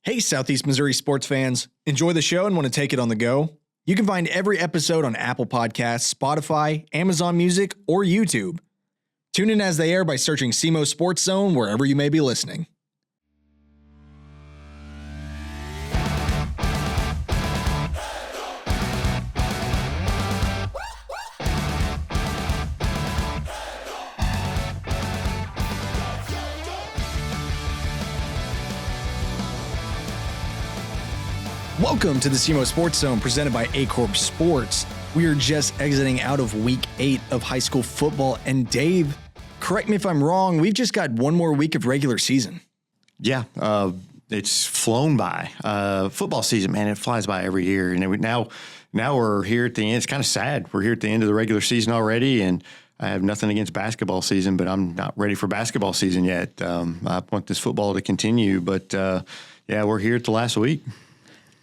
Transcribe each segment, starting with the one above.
Hey, Southeast Missouri sports fans. Enjoy the show and want to take it on the go? You can find every episode on Apple Podcasts, Spotify, Amazon Music, or YouTube. Tune in as they air by searching SEMO Sports Zone wherever you may be listening. Welcome to the SEMO Sports Zone presented by A-Corp Sports. We are just exiting out of week 8 of high school football. And Dave, correct me if I'm wrong, we've just got one more week of regular season. Yeah, it's flown by. Football season, man, it flies by every year. And now we're here at the end. It's kind of sad. We're here at the end of the regular season already, and I have nothing against basketball season, but I'm not ready for basketball season yet. I want this football to continue, but yeah, we're here at the last week.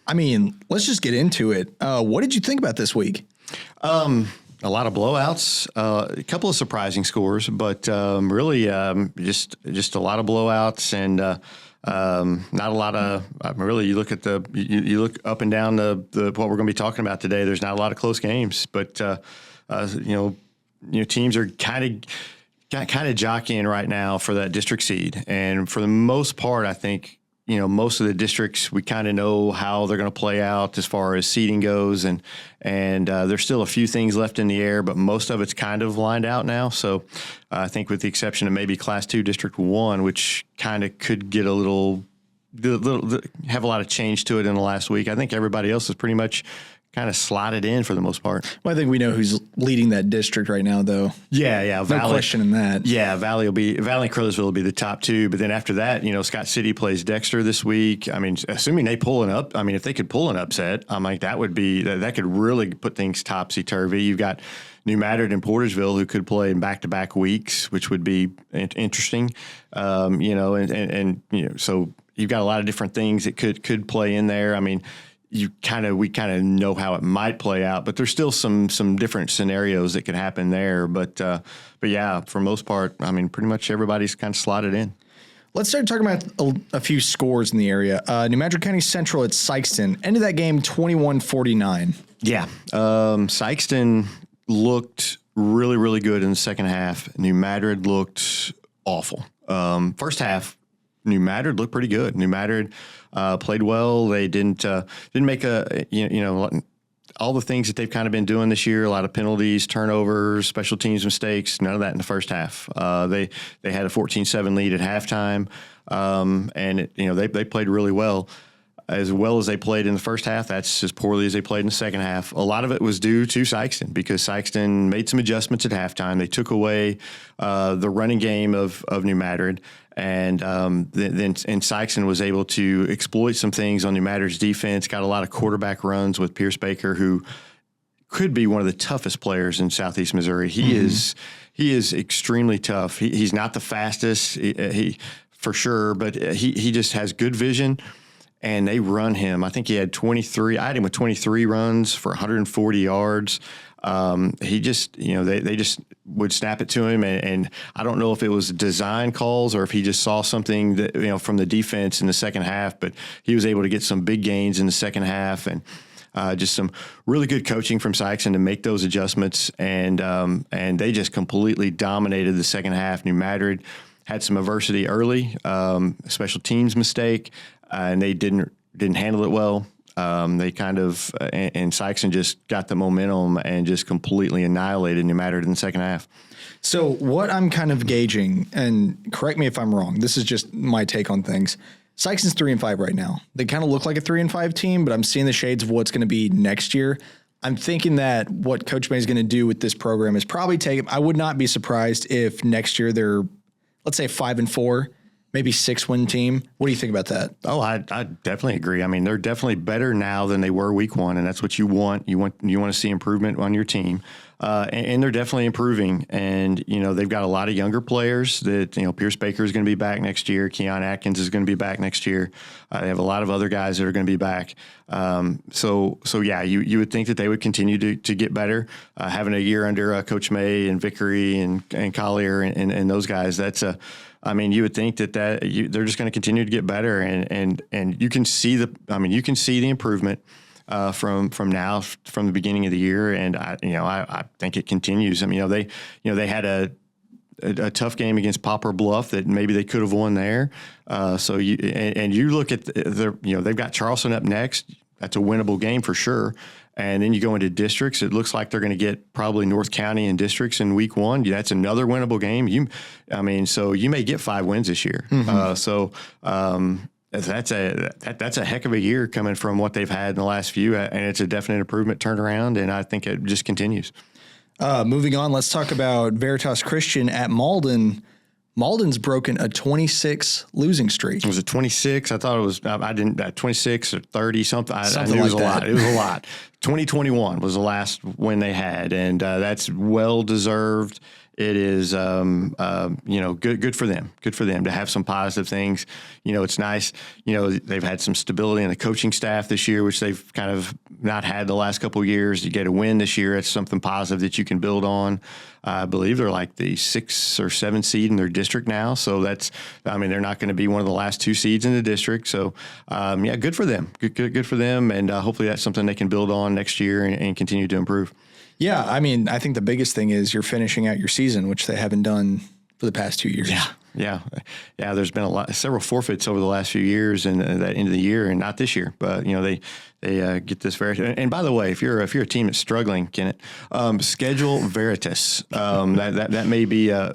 I mean, let's just get into it. What did you think about this week? A lot of blowouts, a couple of surprising scores, but really just a lot of blowouts and not a lot of really. You look at you look up and down the what we're going to be talking about today. There's not a lot of close games, but teams are kind of jockeying right now for that district seed, and for the most part, I think. Most of the districts, we kind of know how they're going to play out as far as seeding goes, and there's still a few things left in the air, but most of it's kind of lined out now. So I think with the exception of maybe Class 2 District 1, which kind of could get have a lot of change to it in the last week, I think everybody else is pretty much kind of slotted in for the most part. Well, I think we know who's leading that district right now, though. Yeah. No question in that. Yeah, Valley and Crowsville will be the top two. But then after that, Scott City plays Dexter this week. I mean, assuming they pull if they could pull an upset, I'm like, that could really put things topsy-turvy. You've got New Madrid and Portersville who could play in back-to-back weeks, which would be interesting. So you've got a lot of different things that could play in there. I mean, we kind of know how it might play out, but there's still some different scenarios that could happen there. But yeah, for most part, I mean, pretty much everybody's kind of slotted in. Let's start talking about a few scores in the area. New Madrid County Central at Psyched ended that game 21-49. Yeah, Psyched looked really, really good in the second half. New Madrid looked awful. First half, New Madrid looked pretty good. New Madrid played well. They didn't make all the things that they've kind of been doing this year. A lot of penalties, turnovers, special teams mistakes. None of that in the first half. They had a 14-7 lead at halftime, and they played really well. As well as they played in the first half, that's as poorly as they played in the second half. A lot of it was due to Psyched because Psyched made some adjustments at halftime. They took away the running game of New Madrid, and Psyched was able to exploit some things on New Madrid's defense. Got a lot of quarterback runs with Pierce Baker, who could be one of the toughest players in Southeast Missouri. He is extremely tough. He's not the fastest, he for sure, but he just has good vision. And they run him. I think he had 23. I had him with 23 runs for 140 yards. He just, they just would snap it to him. And I don't know if it was design calls or if he just saw something that, from the defense in the second half, but he was able to get some big gains in the second half and just some really good coaching from Psyched to make those adjustments. And they just completely dominated the second half. New Madrid had some adversity early, special teams mistake. And they didn't handle it well. They kind of and Psyched just got the momentum and just completely annihilated New Madrid in the second half. So what I'm kind of gauging, and correct me if I'm wrong, this is just my take on things. Psyched's 3-5 right now. They kind of look like a 3-5 team, but I'm seeing the shades of what's going to be next year. I'm thinking that what Coach May is going to do with this program is probably I would not be surprised if next year they're, let's say, 5-4. Maybe 6-win team. What do you think about that? Oh, I definitely agree. I mean, they're definitely better now than they were week 1, and that's what you want. You want to see improvement on your team, and they're definitely improving. And they've got a lot of younger players. That Pierce Baker is going to be back next year. Keon Atkins is going to be back next year. They have a lot of other guys that are going to be back. So yeah, you would think that they would continue to get better. Having a year under Coach May and Vickery and Collier and those guys, that's I mean, you would think that they're just going to continue to get better, and you can see the improvement from the beginning of the year, and I think it continues. I mean, they had a tough game against Poplar Bluff that maybe they could have won there. So you look at they've got Charleston up next. That's a winnable game for sure. And then you go into districts. It looks like they're going to get probably North County in districts in week 1. That's another winnable game. So you may get 5 wins this year. That's a heck of a year coming from what they've had in the last few, and it's a definite improvement turnaround, and I think it just continues. Moving on, let's talk about Veritas Christian at Malden. Malden's broken a 26 losing streak. Was it 26? I thought it was, I didn't, 26 or 30, something. I knew it was a lot. It was a lot. 2021 was the last win they had, and that's well-deserved. It is, good for them. Good for them to have some positive things. It's nice. They've had some stability in the coaching staff this year, which they've kind of not had the last couple of years. You get a win this year. It's something positive that you can build on. I believe they're like the 6 or 7 seed in their district now. So they're not going to be one of the last 2 seeds in the district. So, good for them. Good for them. And hopefully that's something they can build on next year and continue to improve. Yeah, I mean, I think the biggest thing is you're finishing out your season, which they haven't done for the past 2 years. Yeah. There's been several forfeits over the last few years, and that end of the year, and not this year. But they get this very. And by the way, if you're a team that's struggling, Kenneth, schedule Veritas. That may be a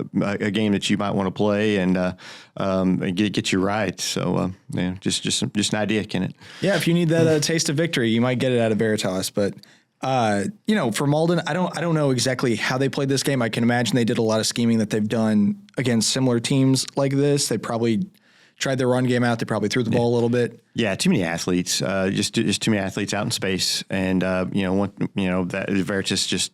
game that you might want to play and get you right. So just an idea, Kenneth. Yeah, if you need that taste of victory, you might get it out of Veritas, but. For Malden, I don't know exactly how they played this game. I can imagine they did a lot of scheming that they've done against similar teams like this. They probably tried their run game out. They probably threw the ball a little bit. Yeah, too many athletes. Just too many athletes out in space, and that Veritas just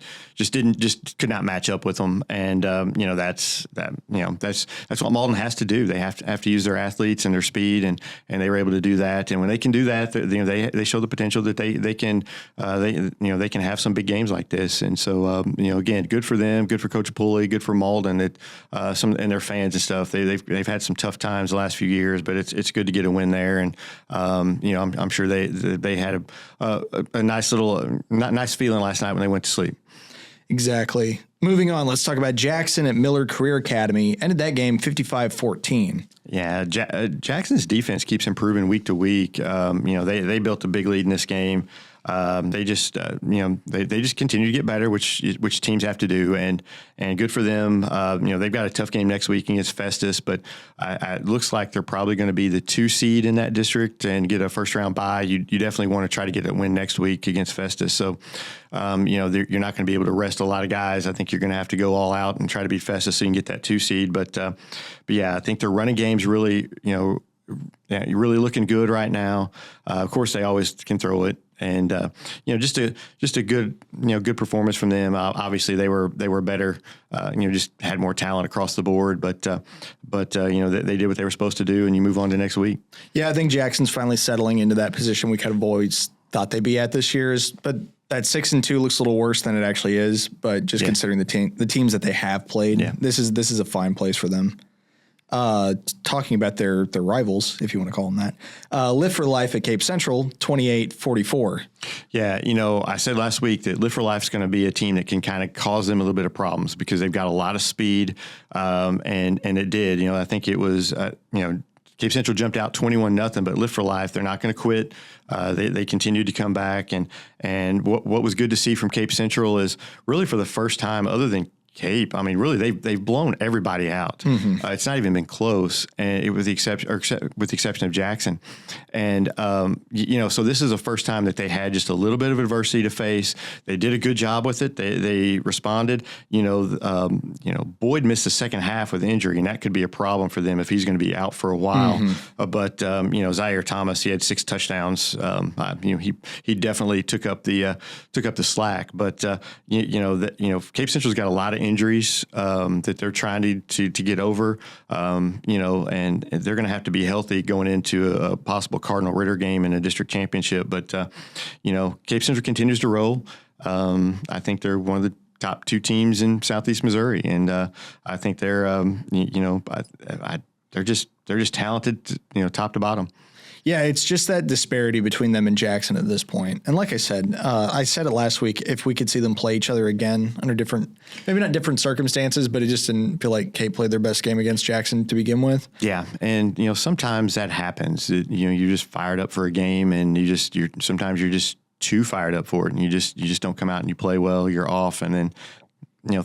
could not match up with them, and that's what Malden has to do. They have to use their athletes and their speed, and they were able to do that. And when they can do that, they show the potential that they can have some big games like this. And so again, good for them, good for Coach Pulley, good for Malden, and their fans and stuff. They've had some tough times the last few years, but it's good to get a win there. And I'm sure they had a nice little nice feeling last night when they went to sleep. Exactly. Moving on, let's talk about Jackson at Miller Career Academy. Ended that game 55-14. Yeah, Jackson's defense keeps improving week to week. They built a big lead in this game. They just continue to get better, which teams have to do, and good for them. They've got a tough game next week against Festus, but it looks like they're probably going to be the 2 seed in that district and get a first round bye. You definitely want to try to get a win next week against Festus. So, you're not going to be able to rest a lot of guys. I think you're going to have to go all out and try to beat Festus so you can get that 2 seed. But I think their running game's really, you're really looking good right now. Of course, they always can throw it. And just a good performance from them. Obviously, they were better. Just had more talent across the board. But they did what they were supposed to do, and you move on to next week. Yeah, I think Jackson's finally settling into that position we kind of always thought they'd be at this year. But that 6-2 looks a little worse than it actually is. But just considering the teams that they have played, this is a fine place for them. Talking about their rivals, if you want to call them that. Live for Life at Cape Central, 28-44. Yeah, I said last week that Live for Life is going to be a team that can kind of cause them a little bit of problems because they've got a lot of speed, and it did. I think it was Cape Central jumped out 21-0, but Live for Life, they're not going to quit. They continued to come back, and what was good to see from Cape Central is really for the first time, other than Cape, I mean, really, they've blown everybody out. Mm-hmm. It's not even been close, and with the exception of Jackson. And so this is the first time that they had just a little bit of adversity to face. They did a good job with it. They responded. Boyd missed the second half with injury, and that could be a problem for them if he's going to be out for a while. Mm-hmm. But Zaire Thomas, he had 6 touchdowns. He definitely took up the slack. But Cape Central's got a lot of injuries that they're trying to get over, and they're going to have to be healthy going into a possible Cardinal Ritter game in a district championship. But Cape Central continues to roll. I think they're one of the top 2 teams in Southeast Missouri, and I think they're I they're just talented, top to bottom. Yeah, it's just that disparity between them and Jackson at this point. And like I said it last week, if we could see them play each other again under different, maybe not different circumstances, but it just didn't feel like Cape played their best game against Jackson to begin with. Yeah, and sometimes that happens. You're just fired up for a game, and sometimes you're just too fired up for it, and you just don't come out and you play well. You're off, and then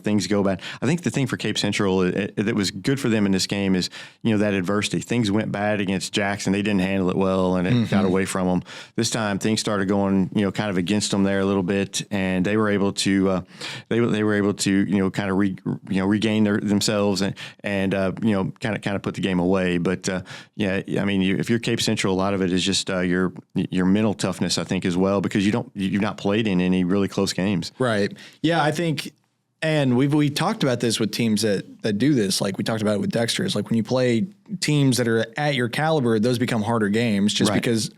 things go bad. I think the thing for Cape Central that was good for them in this game is, that adversity. Things went bad against Jackson. They didn't handle it well, and it got away from them. This time, things started going, kind of against them there a little bit, and they were able to, kind of regain themselves and kind of put the game away. But if you're Cape Central, a lot of it is just your mental toughness, I think, as well, because you've not played in any really close games. Right. Yeah, I think. And we talked about this with teams that do this. Like we talked about it with Dexter. It's like when you play teams that are at your caliber, those become harder games just because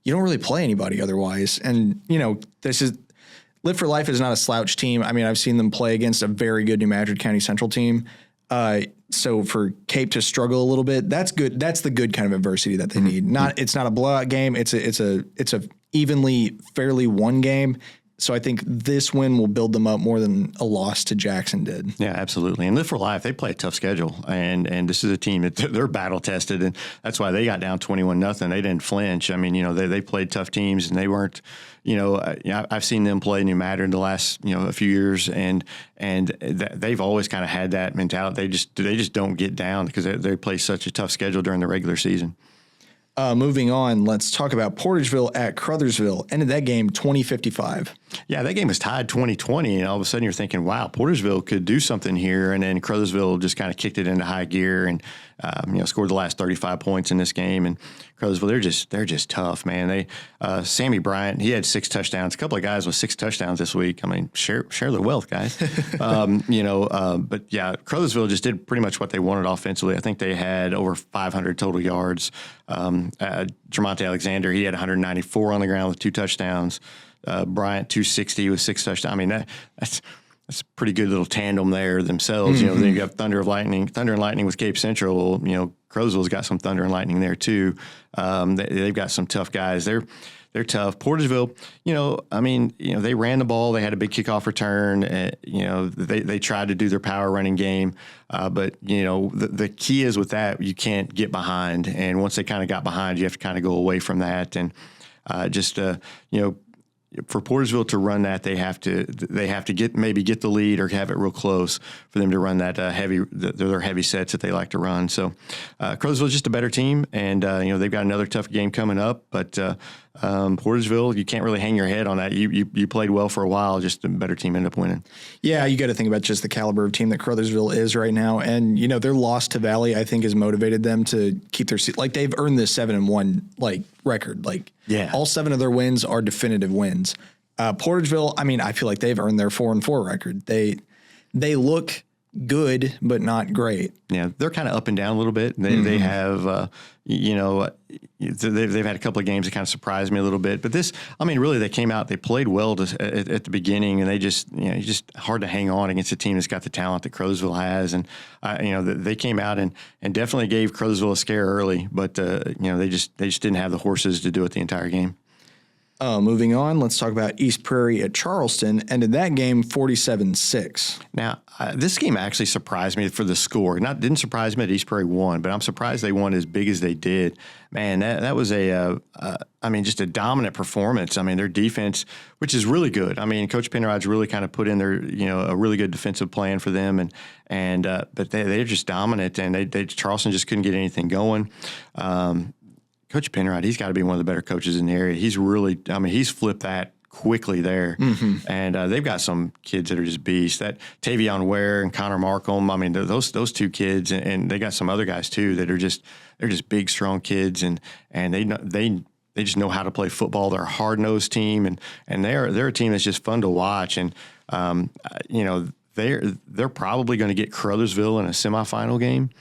you don't really play anybody otherwise. And, this is Live for Life is not a slouch team. I mean, I've seen them play against a very good New Madrid County Central team. So for Cape to struggle a little bit, that's good. That's the good kind of adversity that they need. It's not a blowout game. It's a evenly, fairly won game. So I think this win will build them up more than a loss to Jackson did. Yeah, absolutely. And Live for Life, they play a tough schedule, and this is a team that they're battle tested, and that's why they got down 21-0. They didn't flinch. I mean, they played tough teams, and they weren't. I've seen them play New Madrid in the last a few years, and they've always kind of had that mentality. They just don't get down because they play such a tough schedule during the regular season. Moving on, let's talk about Portageville at Crothersville. Ended that game 20-55. Yeah, that game was tied 20-20, and all of a sudden you're thinking, wow, Portageville could do something here. And then Crothersville just kind of kicked it into high gear and scored the last 35 points in this game. And Crothersville, they're just tough, man. Sammy Bryant, he had 6 touchdowns. A couple of guys with 6 touchdowns this week. I mean, share the wealth, guys. But yeah, Crothersville just did pretty much what they wanted offensively. I think they had over 500 total yards. Jermonte Alexander, he had 194 on the ground with 2 touchdowns. Bryant 260 with 6 touchdowns. I mean, that's a pretty good little tandem there themselves. Then you got Thunder and Lightning with Cape Central. Crothersville's got some Thunder and Lightning there too. They've got some tough guys. They're tough. Portageville, they ran the ball. They had a big kickoff return. They tried to do their power running game. But the key is with that, you can't get behind. And once they kind of got behind, you have to kind of go away from that. And for Portageville to run that, they have to get the lead or have it real close for them to run that their heavy sets that they like to run. So Crothersville is just a better team, and they've got another tough game coming up. But Portageville, you can't really hang your head on that. You played well for a while, just a better team ended up winning. Yeah, you got to think about just the caliber of team that Crothersville is right now, and their loss to Valley, I think, has motivated them to keep their seat. Like they've earned this 7-1 record. All 7 of their wins are definitive wins. Portageville, I feel like they've earned their 4-4 record. They look good, but not great. Yeah, they're kind of up and down a little bit. They have, they've had a couple of games that kind of surprised me a little bit. But this, really, they came out, they played well at the beginning, and they just, it's just hard to hang on against a team that's got the talent that Crothersville has. And, they came out and definitely gave Crothersville a scare early, but, they just didn't have the horses to do it the entire game. Moving on, let's talk about East Prairie at Charleston. Ended that game 47-6. Now, this game actually surprised me for the score. Didn't surprise me that East Prairie won, but I'm surprised they won as big as they did. Man, that was just a dominant performance. Their defense, which is really good. Coach Penrod's really kind of put in their, a really good defensive plan for them, but they're just dominant, and Charleston just couldn't get anything going. Coach Penrod, he's got to be one of the better coaches in the area. He's really, he's flipped that quickly there. And they've got some kids that are just beasts. That Tavion Ware and Connor Markham, those 2 kids, and they got some other guys too that are just big, strong kids, and they just know how to play football. They're a hard-nosed team, and they're a team that's just fun to watch. And they're probably going to get Crothersville in a semifinal game,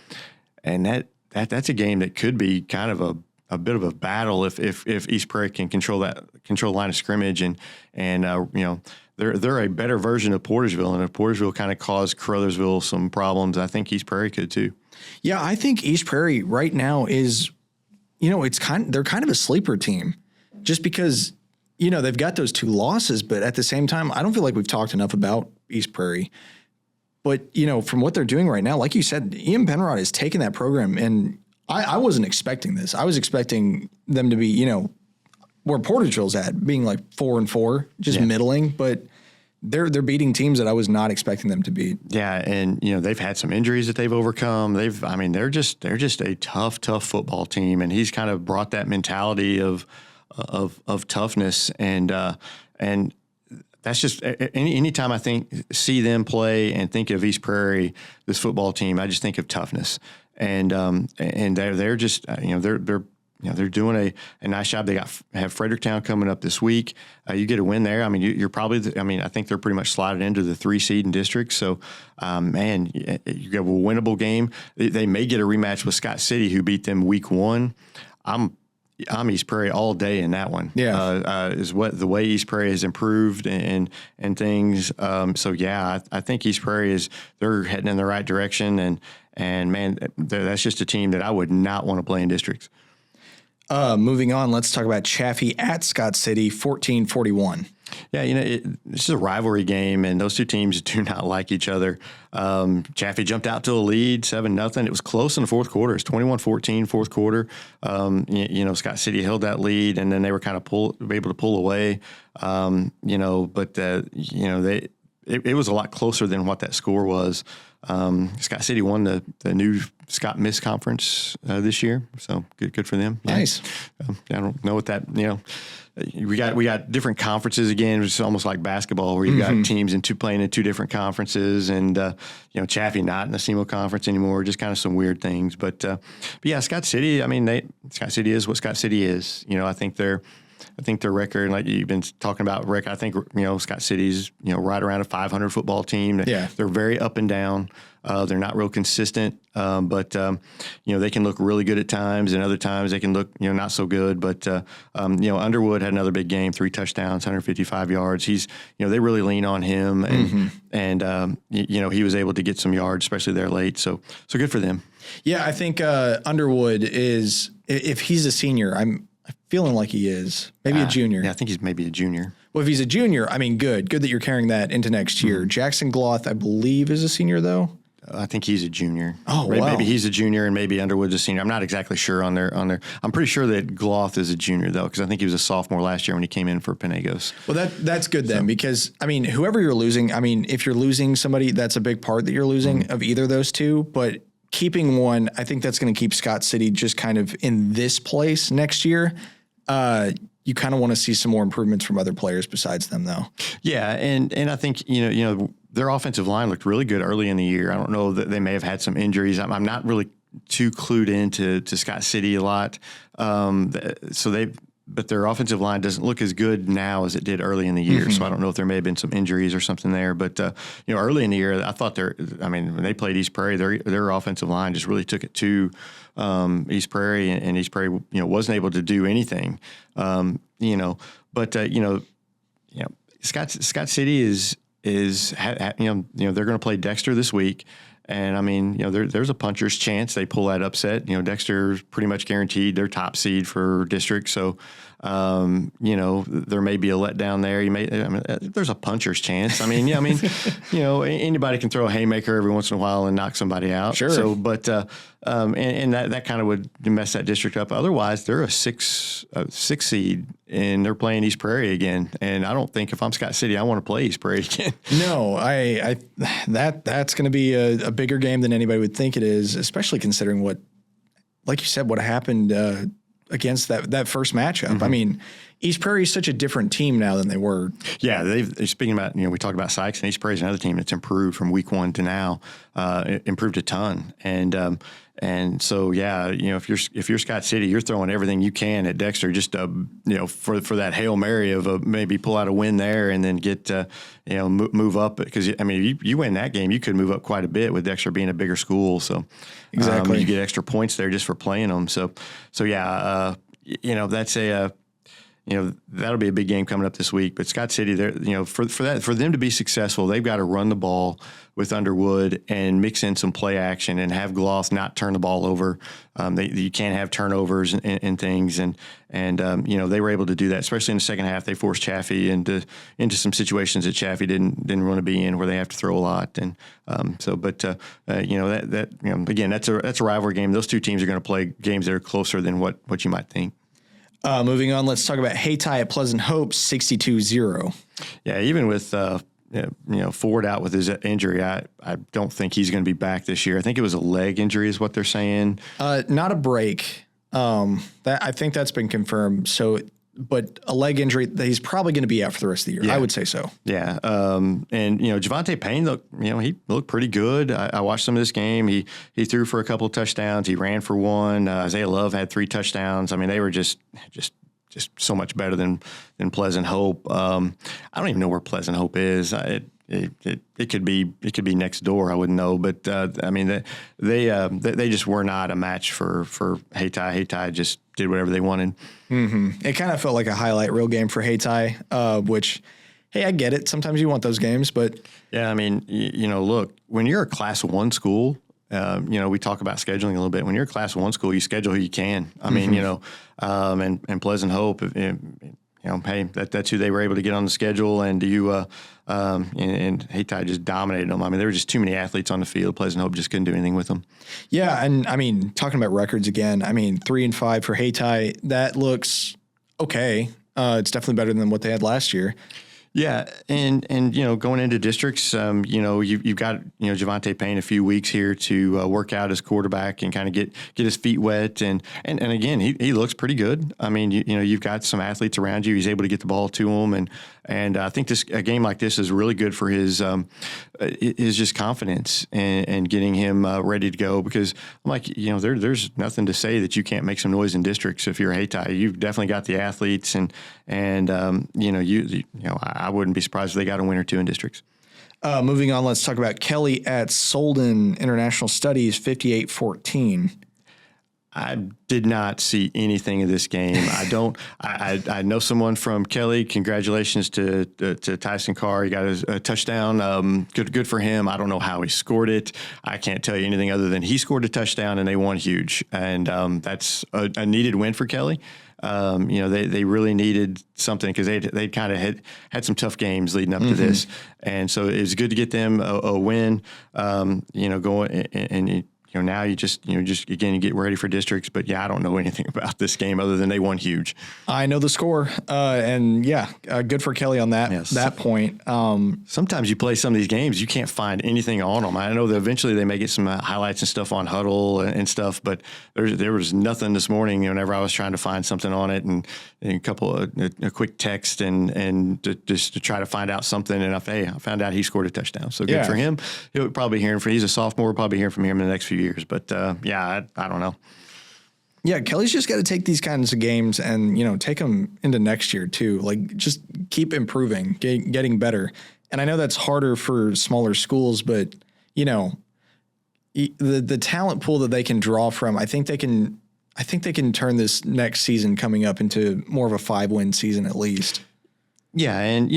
and that's a game that could be kind of a bit of a battle if East Prairie can control line of scrimmage, and they're a better version of Portageville, and if Portageville kind of caused Crothersville some problems, I think East Prairie could too. Yeah, I think East Prairie right now is, they're kind of a sleeper team just because, they've got those 2 losses, but at the same time, I don't feel like we've talked enough about East Prairie. But, from what they're doing right now, like you said, Ian Penrod has taken that program, and I wasn't expecting this. I was expecting them to be, where Porterville's at, being like 4-4, just middling, but they're beating teams that I was not expecting them to beat. Yeah, and they've had some injuries that they've overcome. They're just a tough football team, and he's kind of brought that mentality of toughness, and that's just anytime I see them play and think of East Prairie, this football team, I just think of toughness, and they're just they're doing a nice job. They have Fredericktown coming up this week. You get a win there. I mean, you're probably. I think they're pretty much slotted into the 3 seed in district. So, you have a winnable game. They may get a rematch with Scott City, who beat them week 1. I'm East Prairie all day in that one. Yeah, is what the way East Prairie has improved and things. So yeah, I think East Prairie they're heading in the right direction, and man, that's just a team that I would not want to play in districts. Moving on, let's talk about Chaffee at Scott City, 14-41. Yeah, this is a rivalry game, and those 2 teams do not like each other. Chaffee jumped out to a lead, 7-0. It was close in the fourth quarter. It's 21-14 fourth quarter. Scott City held that lead, and then they were kind of able to pull away. But it was a lot closer than what that score was. Scott City won the new Scott Miss Conference this year, so good for them. Yeah. Nice. I don't know what that we got different conferences again. It's almost like basketball where you got teams playing in 2 different conferences, and Chaffee not in the SEMO conference anymore. Just kind of some weird things, but yeah, Scott City. I mean, Scott City is what Scott City is. I think their record, like you've been talking about, Rick, I think, Scott City's, right around a 500 football team. Yeah. They're very up and down. They're not real consistent, but they can look really good at times, and other times they can look, not so good. But, Underwood had another big game, 3 touchdowns, 155 yards. They really lean on him, and he was able to get some yards, especially there late. So good for them. Yeah, I think Underwood is, if he's a senior, I'm feeling like he is. Maybe a junior. Yeah, I think he's maybe a junior. Well, if he's a junior, I mean, good that you're carrying that into next year. Jackson Gloth, I believe, is a senior, though. I think he's a junior. Oh, wow. Maybe he's a junior and maybe Underwood's a senior. I'm not exactly sure on their. I'm pretty sure that Gloth is a junior, though, because I think he was a sophomore last year when he came in for Penagos. Well, that's good then, because, I mean, whoever you're losing, I mean, if you're losing somebody, that's a big part that you're losing of either of those 2. But keeping one, I think that's going to keep Scott City just kind of in this place next year. You kind of want to see some more improvements from other players besides them, though. Yeah, and I think their offensive line looked really good early in the year. I don't know that they may have had some injuries. I'm not really too clued into Scott City a lot. But their offensive line doesn't look as good now as it did early in the year. So I don't know if there may have been some injuries or something there. But early in the year, I thought when they played East Prairie, their offensive line just really took it to East Prairie, and East Prairie wasn't able to do anything. Scott City is they're going to play Dexter this week. And I mean, there's a puncher's chance they pull that upset. Dexter's pretty much guaranteed their top seed for district. So, there may be a letdown there. There's a puncher's chance. Anybody can throw a haymaker every once in a while and knock somebody out. Sure. So, but that kind of would mess that district up. Otherwise, they're a six seed, and they're playing East Prairie again. And I don't think if I'm Scott City, I want to play East Prairie again. No, that's going to be a bigger game than anybody would think it is, especially considering what happened against that first matchup. I mean, East Prairie is such a different team now than they were. Yeah, speaking about, we talked about Sykes, and East Prairie is another team that's improved from week 1 to now. It improved a ton, and so yeah, if you're Scott City, you're throwing everything you can at Dexter just for that Hail Mary of maybe pull out a win there and then get move up, because you win that game, you could move up quite a bit with Dexter being a bigger school. So exactly, you get extra points there just for playing them. So yeah, that's that'll be a big game coming up this week. But Scott City, for them to be successful, they've got to run the ball with Underwood and mix in some play action and have Gloss not turn the ball over. You can't have turnovers and things, and they were able to do that, especially in the second half. They forced Chaffee into some situations that Chaffee didn't want to be in, where they have to throw a lot. And again, that's a rivalry game. Those two teams are going to play games that are closer than what you might think. Moving on, let's talk about Hayti at Pleasant Hope, 62-0. Yeah, even with Ford out with his injury, I don't think he's going to be back this year. I think it was a leg injury is what they're saying. Not a break. I think that's been confirmed. So, but a leg injury, he's probably going to be out for the rest of the year. Yeah. I would say so. Yeah. And Javante Payne he looked pretty good. I watched some of this game. He threw for a couple of touchdowns. He ran for one. Isaiah Love had 3 touchdowns. I mean, they were just so much better than Pleasant Hope. I don't even know where Pleasant Hope is. It could be next door. I wouldn't know, but they just were not a match for Hayti. Hayti just did whatever they wanted. Mm-hmm. It kind of felt like a highlight reel game for Hayti, which, hey, I get it. Sometimes you want those games, but yeah, I mean, look, when you're a Class 1 school. We talk about scheduling a little bit. When you're a Class 1 school, you schedule who you can. I mean, and Pleasant Hope, hey, that's who they were able to get on the schedule, and and Hayti just dominated them. I mean, there were just too many athletes on the field. Pleasant Hope just couldn't do anything with them. Yeah, and I mean, talking about records again, I mean, 3-5 for Hayti, that looks okay. It's definitely better than what they had last year. Yeah, and going into districts, you've got Javante Payne a few weeks here to work out as quarterback and kind of get his feet wet, and again he looks pretty good. I mean you've got some athletes around you. He's able to get the ball to him, and I think a game like this is really good for his just confidence and getting him ready to go, because I'm like there's nothing to say that you can't make some noise in districts if you're Hayti. You've definitely got the athletes and I wouldn't be surprised if they got a win or two in districts. Moving on, let's talk about Kelly at Solden International Studies, 58-14. I did not see anything of this game. I know someone from Kelly. Congratulations to Tyson Carr. He got a touchdown. Good for him. I don't know how he scored it. I can't tell you anything other than he scored a touchdown and they won huge. And that's a needed win for Kelly. They really needed something, because they kind of had some tough games leading up to this, and so it was good to get them a win. Going and now you just again you get ready for districts. But yeah, I don't know anything about this game other than they won huge. I know the score, and yeah, good for Kelly on that that point. Sometimes you play some of these games, you can't find anything on them. I know that eventually they may get some highlights and stuff on Huddle and stuff, but there was nothing this morning. Whenever I was trying to find something on it, and a couple of a quick text and just to try to find out something, and I found out he scored a touchdown. So good for him. He'll probably hearing from. He's a sophomore. We'll probably hear from him in the next few years. But I don't know. Yeah, Kelly's just got to take these kinds of games and take them into next year too. Like, just keep improving, getting better. And I know that's harder for smaller schools, but the talent pool that they can draw from, I think they can turn this next season coming up into more of a 5-win season at least. Yeah, and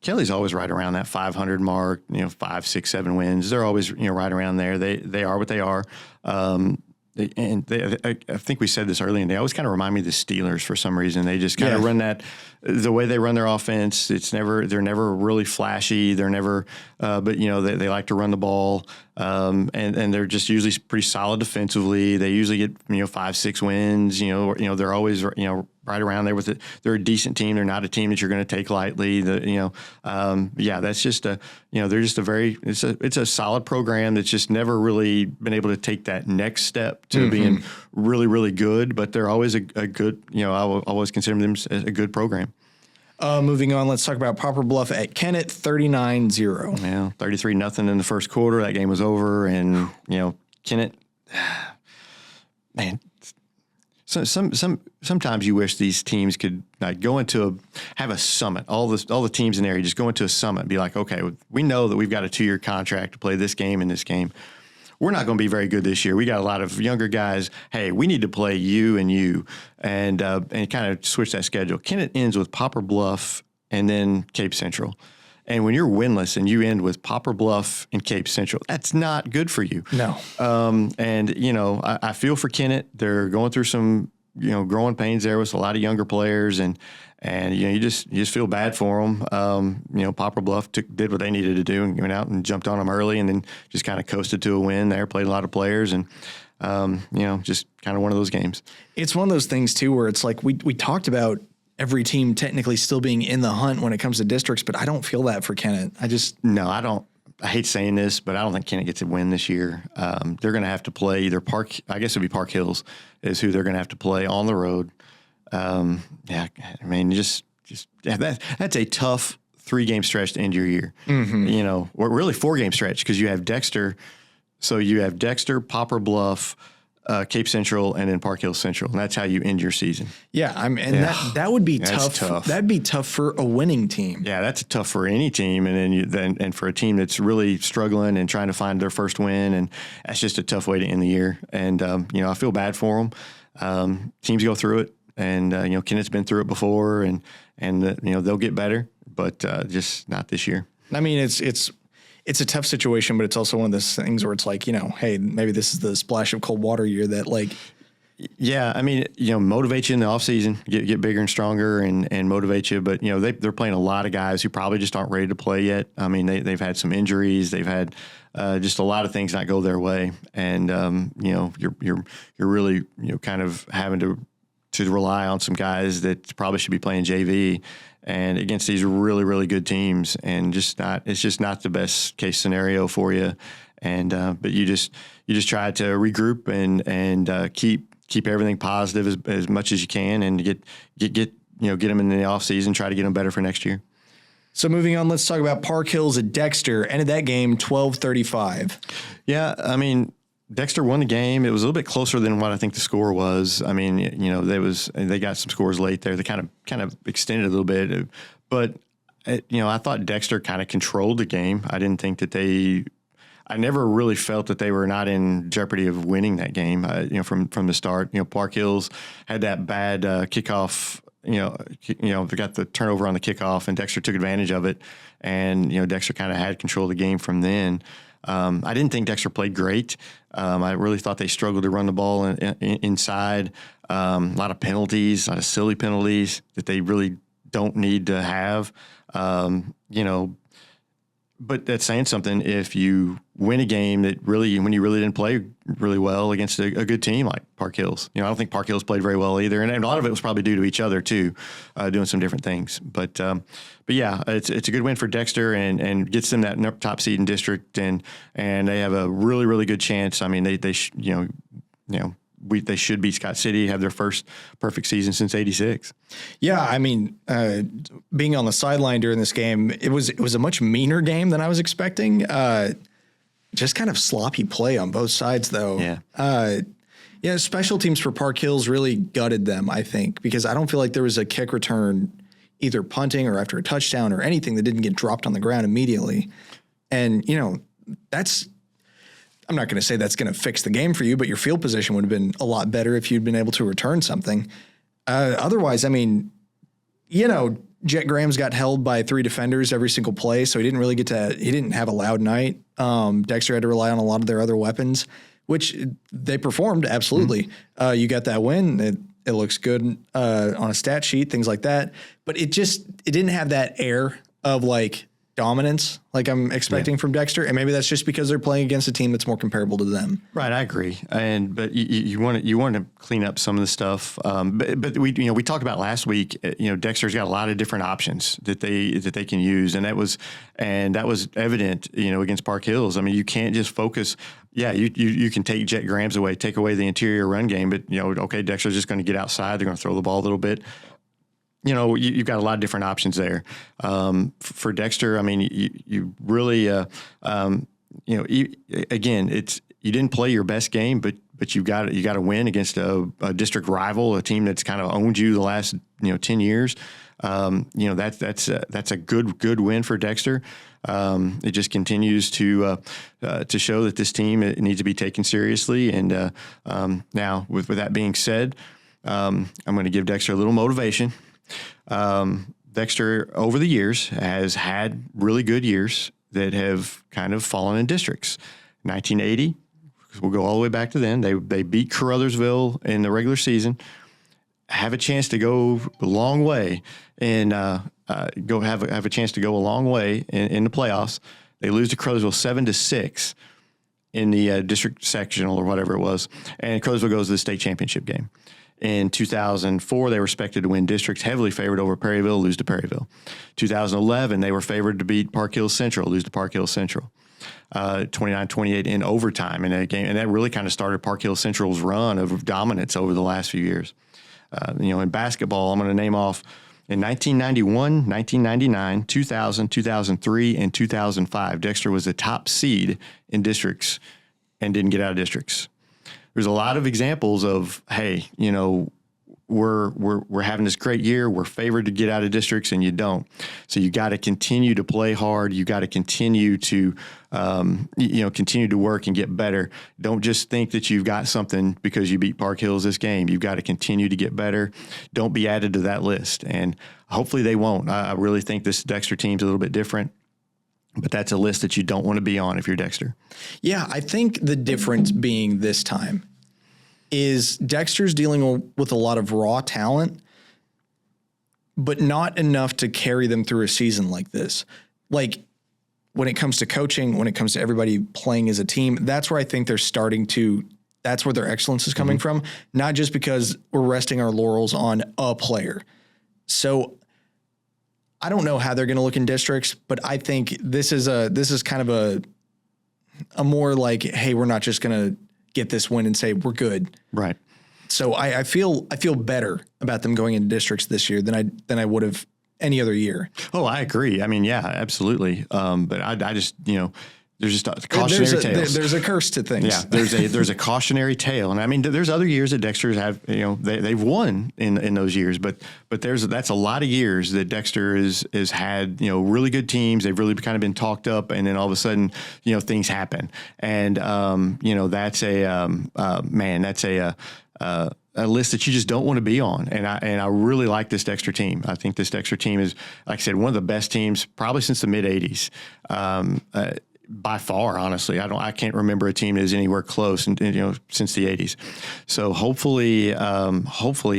Kelly's always right around that 500 mark. 5, 6, 7 wins. They're always right around there. They are what they are. I think we said this earlier, and they always kind of remind me of the Steelers for some reason. They just kind of run that, the way they run their offense. They're never really flashy. They're never, but they like to run the ball, and they're just usually pretty solid defensively. They usually get 5, 6 wins. They're always right around there with it. They're a decent team. They're not a team that you're going to take lightly. That's just they're just it's a solid program that's just never really been able to take that next step to being really, really good. But they're always a good, I will always consider them as a good program. Moving on, let's talk about Poplar Bluff at Kennett, 39-0. Yeah, 33-0 in the first quarter. That game was over, and Kennett, man. So sometimes you wish these teams could go have a summit. All the teams in there, you just go into a summit and be like, okay, we know that we've got a 2-year contract to play this game and this game. we're not going to be very good this year. We got a lot of younger guys. Hey, we need to play you and kind of switch that schedule. Kennett ends with Poplar Bluff and then Cape Central. And when you're winless and you end with Poplar Bluff and Cape Central, that's not good for you. No. And, I feel for Kennett. They're going through some, growing pains there with a lot of younger players. And you just feel bad for them. Poplar Bluff did what they needed to do and went out and jumped on them early and then just kind of coasted to a win there, played a lot of players. And, just kind of one of those games. It's one of those things, too, where it's like we talked about every team technically still being in the hunt when it comes to districts, but I don't feel that for Kennett. I don't. I hate saying this, but I don't think Kennett gets a win this year. They're going to have to play either I guess it'd be Park Hills is who they're going to have to play on the road. That's a tough 3-game stretch to end your year. Mm-hmm. Or really 4-game stretch because you have Dexter. So you have Dexter, Poplar Bluff, Cape Central, and then Park Hills Central, and that's how you end your season. Yeah, that would be tough. That'd be tough for a winning team. Yeah, that's tough for any team, and then for a team that's really struggling and trying to find their first win, and that's just a tough way to end the year. And I feel bad for them. Teams go through it, and Kennett's been through it before, and they'll get better, but just not this year. I mean, it's a tough situation, but it's also one of those things where it's like, hey, maybe this is the splash of cold water year that like. Yeah, I mean, motivate you in the offseason, get bigger and stronger and motivate you. But, they're playing a lot of guys who probably just aren't ready to play yet. I mean, they've had some injuries. They've had just a lot of things not go their way. And, you're really, kind of having to rely on some guys that probably should be playing JV and against these really, really good teams, and it's just not the best case scenario for you. And but you just try to regroup and keep everything positive as much as you can, and get them in the off season, try to get them better for next year. So moving on, let's talk about Park Hills at Dexter. Ended that game 12-35. Yeah, I mean, Dexter won the game. It was a little bit closer than what I think the score was. I mean, they got some scores late there. They kind of extended a little bit, but I thought Dexter kind of controlled the game. I didn't think that I never really felt that they were not in jeopardy of winning that game. From the start, Park Hills had that bad kickoff. They got the turnover on the kickoff, and Dexter took advantage of it. And Dexter kind of had control of the game from then. I didn't think Dexter played great. I really thought they struggled to run the ball inside. A lot of penalties, a lot of silly penalties that they really don't need to have. But that's saying something if you win a game when you really didn't play really well against a good team like Park Hills. I don't think Park Hills played very well either, and a lot of it was probably due to each other too, doing some different things. But yeah, it's a good win for Dexter and gets them that top seed in district, and they have a really, really good chance. I mean, they should beat Scott City, have their first perfect season since '86. Yeah, I mean, being on the sideline during this game, it was a much meaner game than I was expecting. Just kind of sloppy play on both sides, though. Yeah. Special teams for Park Hills really gutted them, I think, because I don't feel like there was a kick return, either punting or after a touchdown or anything that didn't get dropped on the ground immediately. And, I'm not going to say that's going to fix the game for you, but your field position would have been a lot better if you'd been able to return something. Otherwise, I mean, Jet Graham's got held by 3 defenders every single play, so he didn't have a loud night. Dexter had to rely on a lot of their other weapons, which they performed, absolutely. Mm-hmm. You got that win. It looks good on a stat sheet, things like that. But it didn't have that air of like dominance like I'm expecting from Dexter, and maybe that's just because they're playing against a team that's more comparable to them. Right, I agree. But you want to clean up some of the stuff. But we talked about last week. Dexter's got a lot of different options that they can use, and that was evident. Against Park Hills. I mean, you can't just focus. Yeah, you can take Jet Grams away, take away the interior run game, but okay, Dexter's just going to get outside. They're going to throw the ball a little bit. You've got a lot of different options there. For Dexter, I mean, you really, again, you didn't play your best game, but you got to win against a district rival, a team that's kind of owned you the last 10 years. That's a good win for Dexter. It just continues to show that this team it needs to be taken seriously. And now, with that being said, I'm going to give Dexter a little motivation. Dexter, over the years, has had really good years that have kind of fallen in districts. 1980, we'll go all the way back to then. They beat Caruthersville in the regular season, have a chance to go a long way, and go have a chance to go a long way in the playoffs. They lose to Caruthersville 7-6 in the district sectional or whatever it was, and Caruthersville goes to the state championship game. In 2004, they were expected to win districts, heavily favored over Perryville, lose to Perryville. 2011, they were favored to beat Park Hills Central, lose to Park Hills Central. 29-28 in overtime in that game, and that really kind of started Park Hills Central's run of dominance over the last few years. In basketball, I'm going to name off in 1991, 1999, 2000, 2003, and 2005. Dexter was the top seed in districts and didn't get out of districts. There's a lot of examples of, hey, we're having this great year. We're favored to get out of districts, and you don't. So you got to continue to play hard. You got to continue to, continue to work and get better. Don't just think that you've got something because you beat Park Hills this game. You've got to continue to get better. Don't be added to that list, and hopefully they won't. I really think this Dexter team's a little bit different. But that's a list that you don't want to be on if you're Dexter. Yeah, I think the difference being this time is Dexter's dealing with a lot of raw talent, but not enough to carry them through a season like this. Like when it comes to coaching, when it comes to everybody playing as a team, that's where I think they're starting to, that's where their excellence is coming from, not just because we're resting our laurels on a player. So I don't know how they're going to look in districts, but I think this is kind of a more like, hey, we're not just going to get this win and say we're good. Right. So I feel better about them going into districts this year than I would have any other year. Oh, I agree. I mean, yeah, absolutely. But I just, there's just a cautionary tale. There's a curse to things. Yeah, there's a cautionary tale, and I mean, there's other years that Dexter's have, they've won in those years, but that's a lot of years that Dexter has had, really good teams. They've really kind of been talked up, and then all of a sudden, things happen, and that's a list that you just don't want to be on. And I really like this Dexter team. I think this Dexter team is, like I said, one of the best teams probably since the mid '80s. By far, honestly, I can't remember a team that is anywhere close, since the '80s. So hopefully,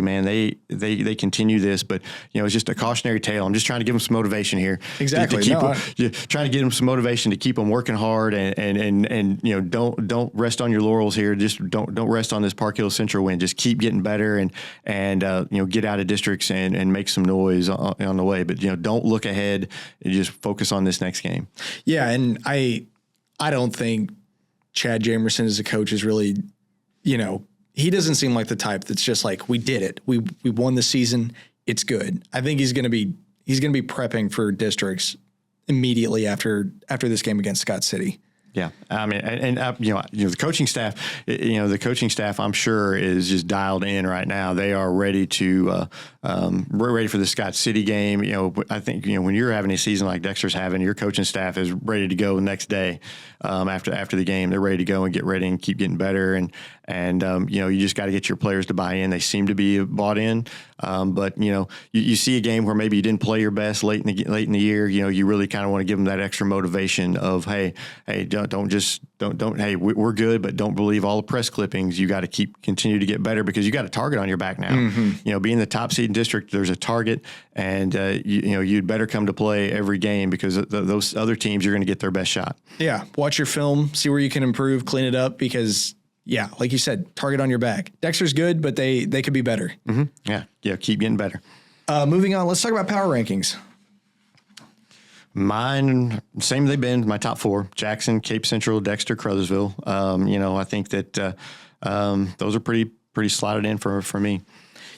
man, they continue this. But it's just a cautionary tale. I'm just trying to give them some motivation here. Exactly. Trying to get them some motivation to keep them working hard and don't rest on your laurels here. Just don't rest on this Park Hills Central win. Just keep getting better and get out of districts and make some noise on the way. But don't look ahead and just focus on this next game. Yeah, and I don't think Chad Jamerson as a coach is really, he doesn't seem like the type that's just like, we did it. We won the season. It's good. I think he's going to be prepping for districts immediately after this game against Scott City. Yeah, I mean, and the coaching staff, I'm sure is just dialed in right now. They are ready to, we're ready for the Scott City game. I think when you're having a season like Dexter's having, your coaching staff is ready to go the next day. After the game, they're ready to go and get ready and keep getting better. And you just got to get your players to buy in. They seem to be bought in. But you see a game where maybe you didn't play your best late in the year. You really kind of want to give them that extra motivation of, hey, don't. Hey, we're good, but don't believe all the press clippings. You got to continue to get better because you got a target on your back now. Mm-hmm. Being the top seed in district, there's a target, and you'd better come to play every game because those other teams, you're going to get their best shot. Yeah, watch your film, see where you can improve, clean it up because. Yeah, like you said, target on your back. Dexter's good, but they could be better. Mm-hmm. Yeah, keep getting better. Moving on, let's talk about power rankings. Mine, same they've been, my top four: Jackson, Cape Central, Dexter, Caruthersville. I think that those are pretty slotted in for me.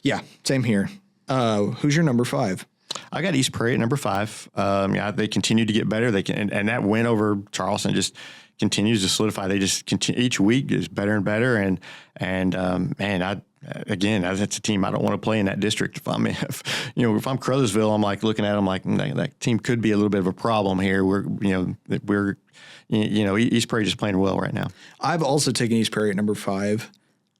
Yeah, same here. Who's your number 5? I got East Prairie at number 5. They continue to get better. They can, and that win over Charleston just continues to solidify. They just continue each week is better and better. And man, again, that's a team I don't want to play in that district. If I'm Crothersville, I'm like looking at them like that team could be a little bit of a problem here. East Prairie just playing well right now. I've also taken East Prairie at number 5.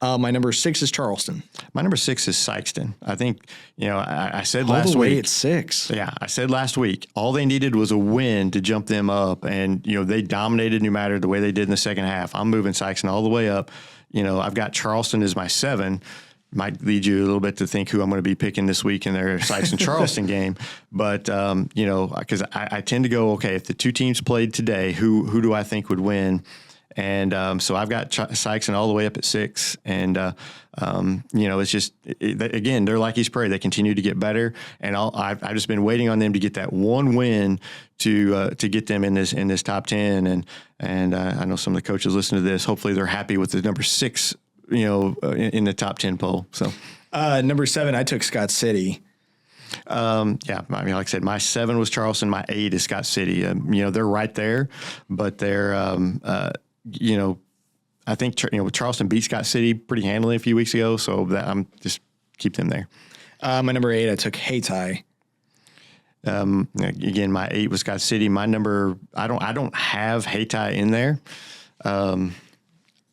My number 6 is Charleston. My number 6 is Sikeston. I think, I said All last the way week. at 6. Yeah, I said last week, all they needed was a win to jump them up. And, they dominated New Madrid the way they did in the second half. I'm moving Sikeston all the way up. I've got Charleston as my 7. Might lead you a little bit to think who I'm going to be picking this week in their Sikeston-Charleston game. But, because I tend to go, okay, if the two teams played today, who do I think would win? And so I've got Sikeston all the way up at 6. And, it's just, again, they're like East Prairie. They continue to get better. And I've just been waiting on them to get that one win to get them in this top 10. And I know some of the coaches listen to this. Hopefully they're happy with the number 6, in the top 10 poll. So number 7, I took Scott City. Like I said, my 7 was Charleston. My 8 is Scott City. They're right there, but they're, I think, Charleston beat Scott City pretty handily a few weeks ago. So that I'm just keep them there. My number 8, I took Hayti. Again, my 8 was Scott City. My number, I don't have Hayti in there.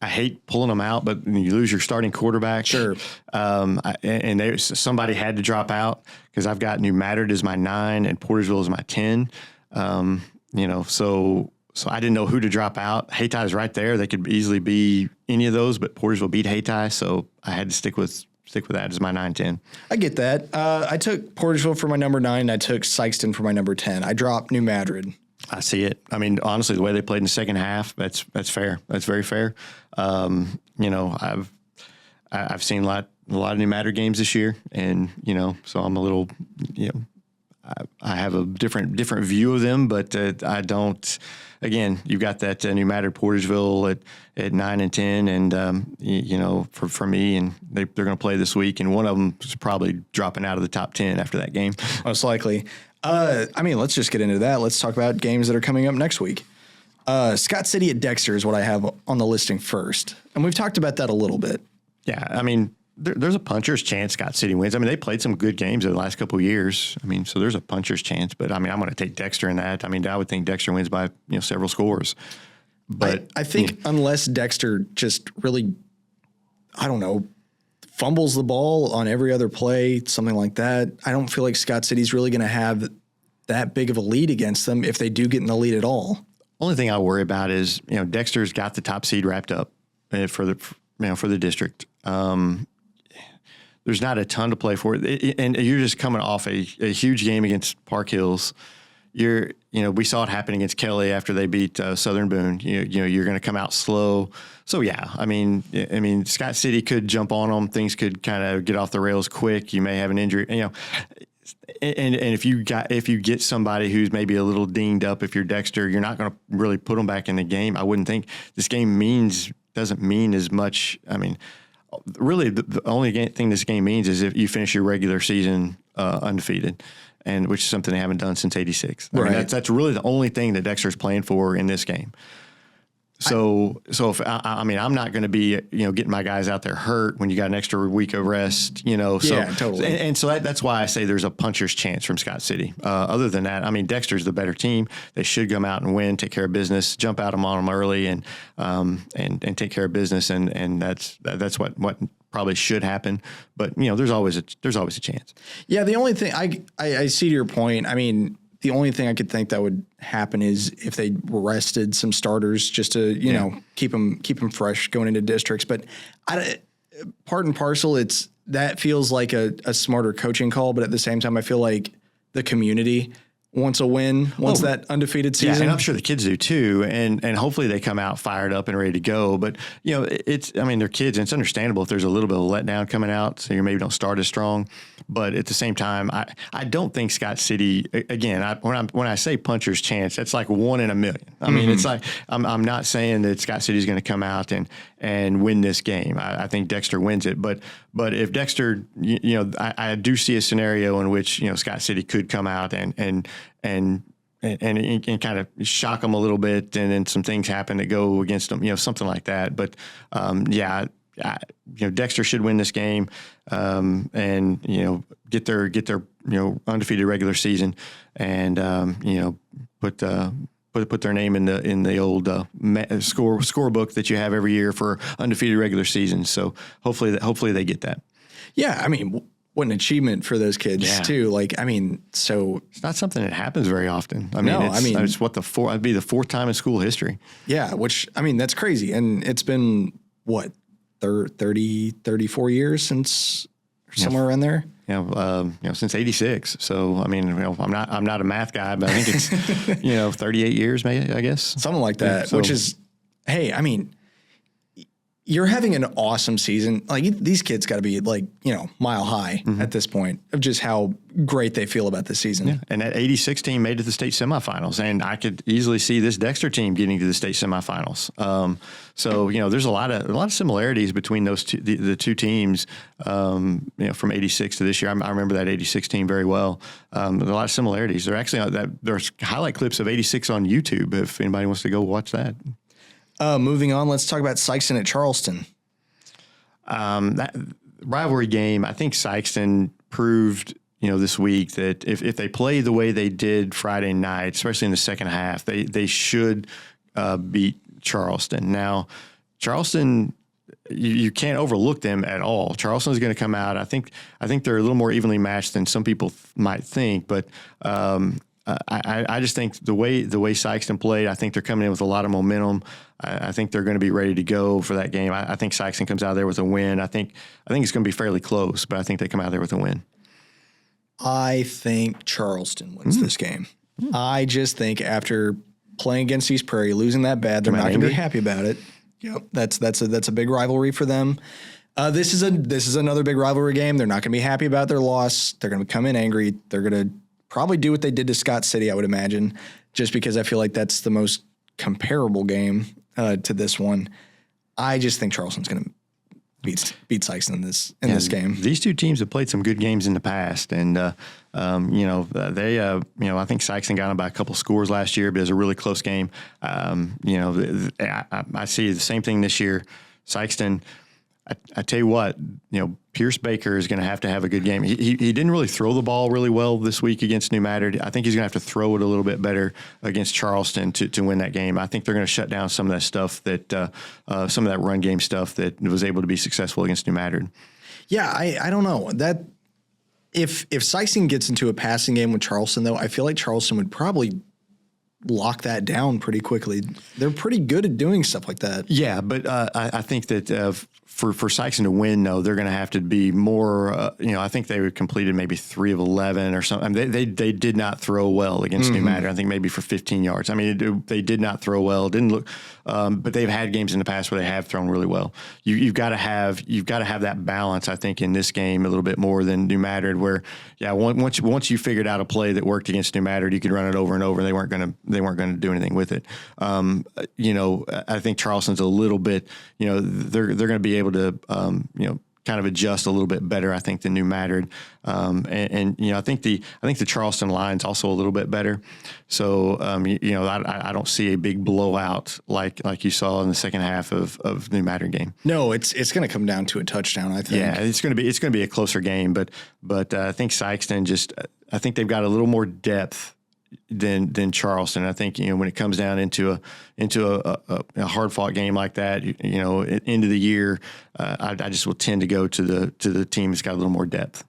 I hate pulling them out, but you lose your starting quarterback. Sure. Somebody had to drop out because I've got New Madrid as my 9 and Portersville as my 10. So I didn't know who to drop out. Hayti is right there. They could easily be any of those, but Portersville beat Hayti, so I had to stick with that as my 9-10. I get that. I took Portersville for my number 9, and I took Sikeston for my number 10. I dropped New Madrid. I see it. I mean, honestly, the way they played in the second half, that's fair. That's very fair. I've seen a lot of New Madrid games this year, and so I'm a little, I have a different view of them, but I don't. Again, you've got that New Madrid Portersville at 9 and 10, and for me, and they're going to play this week, and one of them is probably dropping out of the top 10 after that game. Most likely. Let's just get into that. Let's talk about games that are coming up next week. Scott City at Dexter is what I have on the listing first. And we've talked about that a little bit. Yeah, I mean, there's a puncher's chance Scott City wins. I mean, they played some good games in the last couple of years. I mean, so there's a puncher's chance. But, I mean, I'm going to take Dexter in that. I mean, I would think Dexter wins by, several scores. But I think unless Dexter just really, I don't know, fumbles the ball on every other play, something like that, I don't feel like Scott City's really going to have that big of a lead against them if they do get in the lead at all. Only thing I worry about is, Dexter's got the top seed wrapped up for the district. There's not a ton to play for, and you're just coming off a huge game against Park Hills. We saw it happen against Kelly after they beat Southern Boone. You're going to come out slow. So yeah, I mean, Scott City could jump on them. Things could kind of get off the rails quick. You may have an injury. And if you get somebody who's maybe a little dinged up, if you're Dexter, you're not going to really put them back in the game. I wouldn't think this game doesn't mean as much. I mean, really, the only thing this game means is if you finish your regular season undefeated, and which is something they haven't done since '86. I mean, that's really the only thing that Dexter's playing for in this game. So if I'm not going to be getting my guys out there hurt when you got an extra week of rest. Yeah, totally. And so that's why I say there's a puncher's chance from Scott City. Other than that, I mean, Dexter's the better team. They should come out and win, take care of business, jump out on them early, and take care of business. And that's what probably should happen. But there's always a chance. Yeah, the only thing I see to your point. I mean, the only thing I could think that would happen is if they rested some starters just to keep them fresh going into districts. But part and parcel, that feels like a smarter coaching call. But at the same time, I feel like the community wants a win, wants that undefeated season. Yeah, and I'm sure the kids do too. And hopefully they come out fired up and ready to go. But they're kids, and it's understandable if there's a little bit of a letdown coming out, so you maybe don't start as strong. But at the same time, I don't think Scott City, again, when I say puncher's chance, that's like 1 in a million. I mean, it's like I'm not saying that Scott City's going to come out and win this game. I think Dexter wins it. But if Dexter, I do see a scenario in which Scott City could come out and kind of shock them a little bit, and then some things happen that go against them, something like that. But Dexter should win this game, and get their undefeated regular season, and put their name in the old scorebook that you have every year for undefeated regular season. So hopefully they get that. Yeah, I mean, what an achievement for those kids too. Like, I mean, so it's not something that happens very often. It's it'd be the fourth time in school history. Yeah, which, I mean, that's crazy. And it's been what, 34 years since, somewhere around there. Since '86. So I mean, I'm not a math guy, but I think it's 38 years, maybe, I guess, something like that. Which is, hey, I mean, you're having an awesome season. Like, these kids got to be like, mile high at this point of just how great they feel about this season. Yeah. And that '86 team made it to the state semifinals, and I could easily see this Dexter team getting to the state semifinals. So there's a lot of similarities between those the two teams. From '86 to this year, I remember that '86 team very well. There's a lot of similarities. There's highlight clips of '86 on YouTube if anybody wants to go watch that. Moving on, let's talk about Sikeston at Charleston. That rivalry game, I think Sikeston proved, this week that if they play the way they did Friday night, especially in the second half, they should beat Charleston. Now, Charleston, you can't overlook them at all. Charleston is going to come out. I think they're a little more evenly matched than some people might think, but I just think the way Sikeston played, I think they're coming in with a lot of momentum. I think they're going to be ready to go for that game. I think Sikeston comes out of there with a win. I think it's going to be fairly close, but I think they come out of there with a win. I think Charleston wins this game. I just think after playing against East Prairie, losing that bad, they're not going to be happy about it. Yep, that's a big rivalry for them. This is another big rivalry game. They're not going to be happy about their loss. They're going to come in angry. They're going to probably do what they did to Scott City, I would imagine, just because I feel like that's the most comparable game to this one. I just think Charleston's going to beat Sikeston in this game. These two teams have played some good games in the past, and I think Sikeston got them by a couple scores last year, but it was a really close game. I see the same thing this year. Sikeston, I tell you what, Pierce Baker is going to have a good game. He didn't really throw the ball really well this week against New Madrid. I think he's going to have to throw it a little bit better against Charleston to win that game. I think they're going to shut down some of that stuff some of that run game stuff that was able to be successful against New Madrid. Yeah, I don't know that if Sikeston gets into a passing game with Charleston, though, I feel like Charleston would probably lock that down pretty quickly. They're pretty good at doing stuff like that. Yeah, but I think that for Sikeston to win, though, they're going to have to be more. I think they completed maybe 3 of 11 or something. I mean, they did not throw well against New Madrid. I think maybe for 15 yards. I mean, they did not throw well. Didn't look. But they've had games in the past where they have thrown really well. You've got to have that balance. I think in this game a little bit more than New Madrid, where once you figured out a play that worked against New Madrid, you could run it over and over. They weren't going to do anything with it. I think Charleston's a little bit. They're going to be able to kind of adjust a little bit better, I think, than New Madrid. I think the Charleston line's also a little bit better. So I don't see a big blowout like you saw in the second half of New Madrid game. No, it's going to come down to a touchdown, I think. Yeah, it's going to be a closer game, but I think Sikeston I think they've got a little more depth than Charleston. I think when it comes down into a hard fought game like that, end of the year, I just will tend to go to the team that's got a little more depth.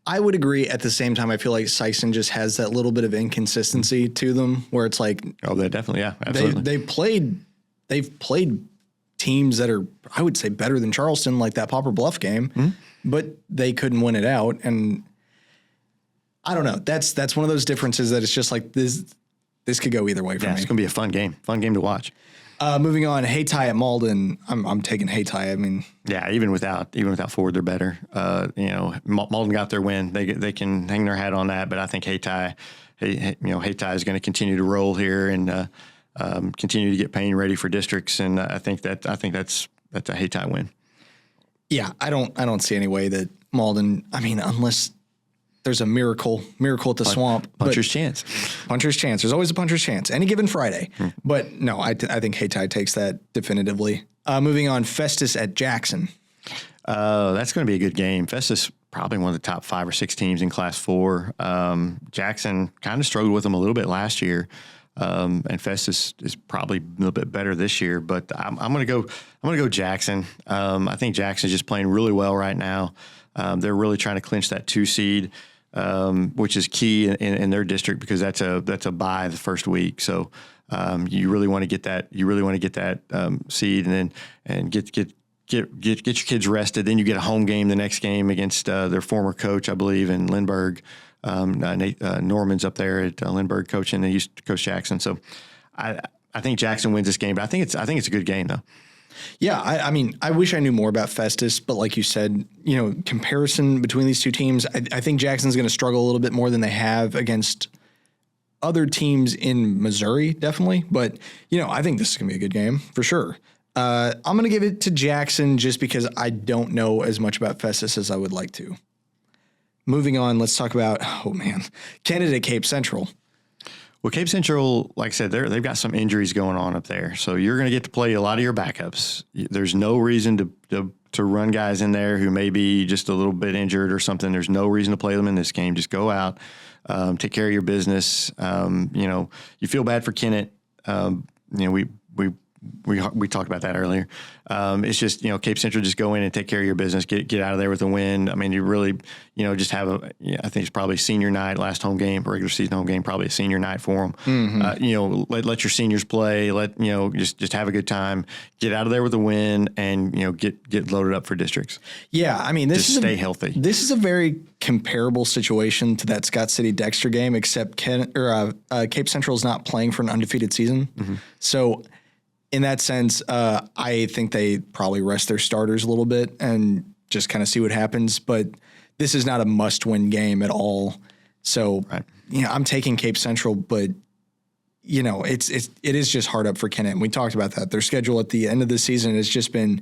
I would agree. At the same time, I feel like Sikeston just has that little bit of inconsistency to them, where it's like, oh, they definitely, yeah, absolutely. They've played teams that are, I would say, better than Charleston, like that Poplar Bluff game, but they couldn't win it out. And I don't know. That's one of those differences that it's just like this could go either way for me. It's going to be a fun game to watch. Moving on, Hayti at Malden. I'm taking Hayti. I mean, yeah, even without Ford, they're better. Malden got their win. They can hang their hat on that. But I think Hayti is going to continue to roll here and continue to get Payne ready for districts. And I think that's a Hayti win. Yeah, I don't see any way that Malden. I mean, unless there's a miracle at the swamp. Puncher's chance. Puncher's chance. There's always a puncher's chance. Any given Friday. But no, I think Hayti takes that definitively. Moving on, Festus at Jackson. That's going to be a good game. Festus probably one of the top 5 or 6 teams in Class 4. Jackson kind of struggled with them a little bit last year, and Festus is probably a little bit better this year. But I'm going to go Jackson. I think Jackson's just playing really well right now. They're really trying to clinch that 2 seed, which is key in their district because that's a bye the first week. So you really want to get that. You really want to get that seed and get your kids rested. Then you get a home game the next game against their former coach, I believe, in Lindbergh. Nate Norman's up there at Lindbergh coaching. They used to coach Jackson. So I think Jackson wins this game, but I think it's a good game though. Yeah, I mean, I wish I knew more about Festus, but like you said, comparison between these two teams, I think Jackson's going to struggle a little bit more than they have against other teams in Missouri, definitely. But, I think this is going to be a good game for sure. I'm going to give it to Jackson just because I don't know as much about Festus as I would like to. Moving on, let's talk about, Canada Cape Central. Well, Cape Central, like I said, they've got some injuries going on up there. So you're going to get to play a lot of your backups. There's no reason to run guys in there who may be just a little bit injured or something. There's no reason to play them in this game. Just go out, take care of your business. You feel bad for Kennett. We talked about that earlier. It's just, Cape Central, just go in and take care of your business, get out of there with a win. I mean, you really, just have I think it's probably senior night, last home game, regular season home game, probably a senior night for them. Mm-hmm. Let your seniors play, just have a good time, get out of there with a win and, get loaded up for districts. Yeah. I mean, stay healthy. This is a very comparable situation to that Scott City Dexter game, except Cape Central is not playing for an undefeated season. Mm-hmm. So, in that sense, I think they probably rest their starters a little bit and just kind of see what happens. But this is not a must-win game at all. So, right. I'm taking Cape Central, but it is just hard up for Kennett. And we talked about that. Their schedule at the end of the season has just been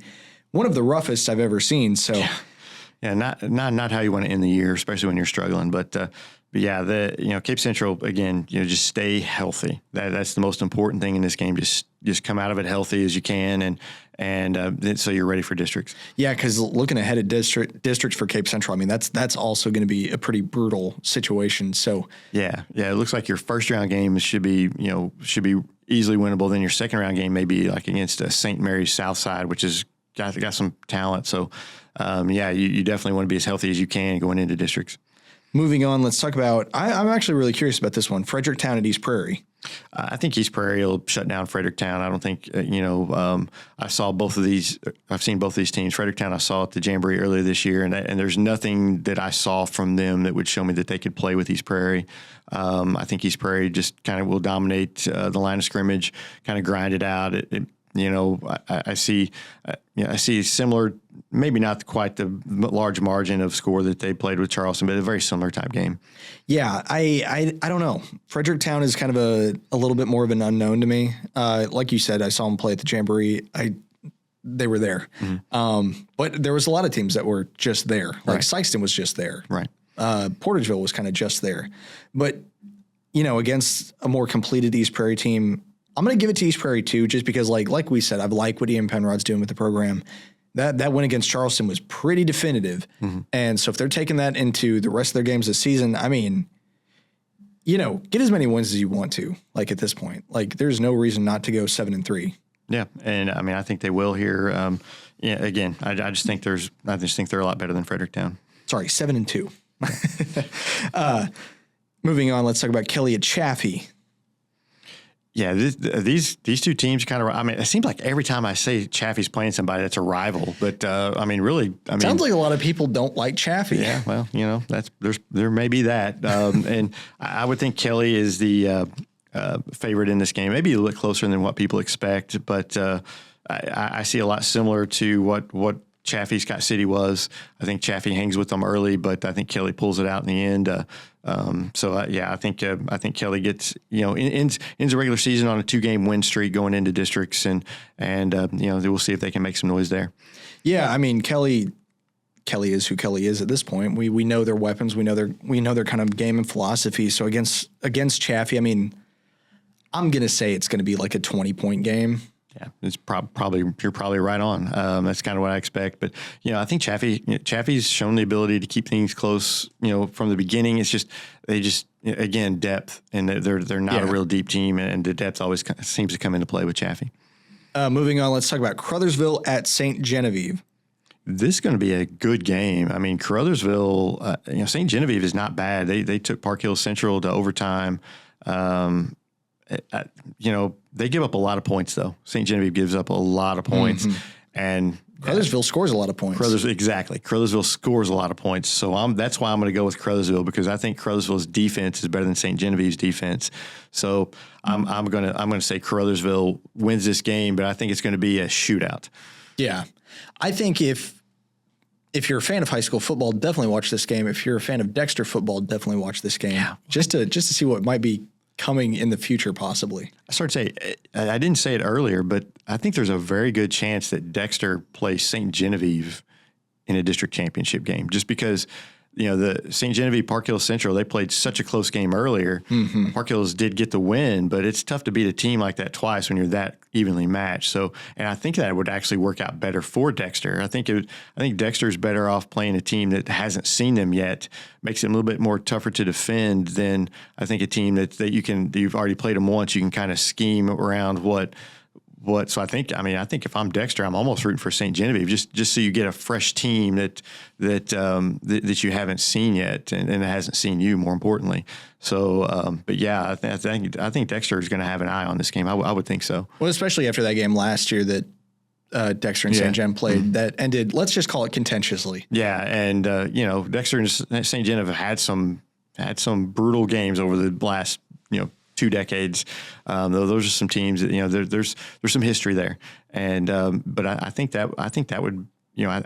one of the roughest I've ever seen. So, yeah, not how you want to end the year, especially when you're struggling. But yeah, Cape Central again, just stay healthy. That's the most important thing in this game. Just come out of it healthy as you can, and so you're ready for districts. Yeah, because looking ahead at districts for Cape Central, I mean that's also going to be a pretty brutal situation. So yeah, it looks like your first round game should be easily winnable. Then your second round game may be like against St. Mary's Southside, which is got some talent. So you definitely want to be as healthy as you can going into districts. Moving on, let's talk about, I'm actually really curious about this one, Fredericktown at East Prairie. I think East Prairie will shut down Fredericktown. I don't think, I saw both of these. I've seen both of these teams. Fredericktown I saw at the Jamboree earlier this year, and there's nothing that I saw from them that would show me that they could play with East Prairie. I think East Prairie just kind of will dominate the line of scrimmage, kind of grind it out. I see similar, maybe not quite the large margin of score that they played with Charleston, but a very similar type game. Yeah, I don't know. Fredericktown is kind of a little bit more of an unknown to me. Like you said, I saw them play at the Jamboree. They were there. Mm-hmm. But there was a lot of teams that were just there. Like right. Sykeston was just there. Right. Portageville was kind of just there. But, against a more completed East Prairie team, I'm going to give it to East Prairie too, just because like we said, I've liked what Ian Penrod's doing with the program. That win against Charleston was pretty definitive. Mm-hmm. And so if they're taking that into the rest of their games this season, I mean, get as many wins as you want to, like at this point. Like there's no reason not to go 7-3. Yeah. And I mean, I think they will here. Again, I just think they're a lot better than Fredericktown. Sorry, 7-2. Moving on, let's talk about Kelly at Chaffee. Yeah, these two teams kind of. I mean, it seems like every time I say Chaffee's playing somebody, that's a rival. But sounds like a lot of people don't like Chaffee. Yeah, well, there may be that, and I would think Kelly is the favorite in this game. Maybe a little closer than what people expect, but I see a lot similar to what Chaffee Scott City was. I think Chaffee hangs with them early, but I think Kelly pulls it out in the end. I think Kelly gets ends the regular season on a 2-game win streak going into districts, and we'll see if they can make some noise there. Yeah, I mean Kelly is who Kelly is at this point. We know their weapons, we know their kind of game and philosophy. So against Chaffee, I mean, I'm gonna say it's gonna be like a 20-point game. Yeah, it's probably you're probably right on. That's kind of what I expect. But I think Chaffee's shown the ability to keep things close. From the beginning, it's just again depth, and they're not a real deep team, and the depth always seems to come into play with Chaffee. Moving on, let's talk about Crothersville at St. Genevieve. This is going to be a good game. I mean, Crothersville, St. Genevieve is not bad. They took Park Hill Central to overtime. They give up a lot of points, though. St. Genevieve gives up a lot of points. And Crothersville scores a lot of points. Crothersville scores a lot of points. So that's why I'm going to go with Crothersville, because I think Crothersville's defense is better than St. Genevieve's defense. So I'm going to say Crothersville wins this game, but I think it's going to be a shootout. Yeah. I think if you're a fan of high school football, definitely watch this game. If you're a fan of Dexter football, definitely watch this game. Yeah. Just to see what might be coming in the future, possibly. I started to say, I didn't say it earlier, but I think there's a very good chance that Dexter plays St. Genevieve in a district championship game, just because the St. Genevieve Park Hill Central, they played such a close game earlier. Park Hills did get the win, but it's tough to beat a team like that twice when you're that evenly matched. So, and I think that would actually work out better for Dexter. I think Dexter's better off playing a team that hasn't seen them yet. Makes it a little bit more tougher to defend than I think a team that you've already played them once. You can kind of scheme around what. So I think if I'm Dexter, I'm almost rooting for St. Genevieve, just so you get a fresh team that you haven't seen yet and it hasn't seen you, more importantly. So, but yeah, I think Dexter is going to have an eye on this game. I would think so. Well, especially after that game last year that Dexter and St. Gen played that ended, let's just call it contentiously. Yeah, and Dexter and St. Genevieve had some brutal games over the last 2 decades. Those are some teams that there's some history there, and but I think that would I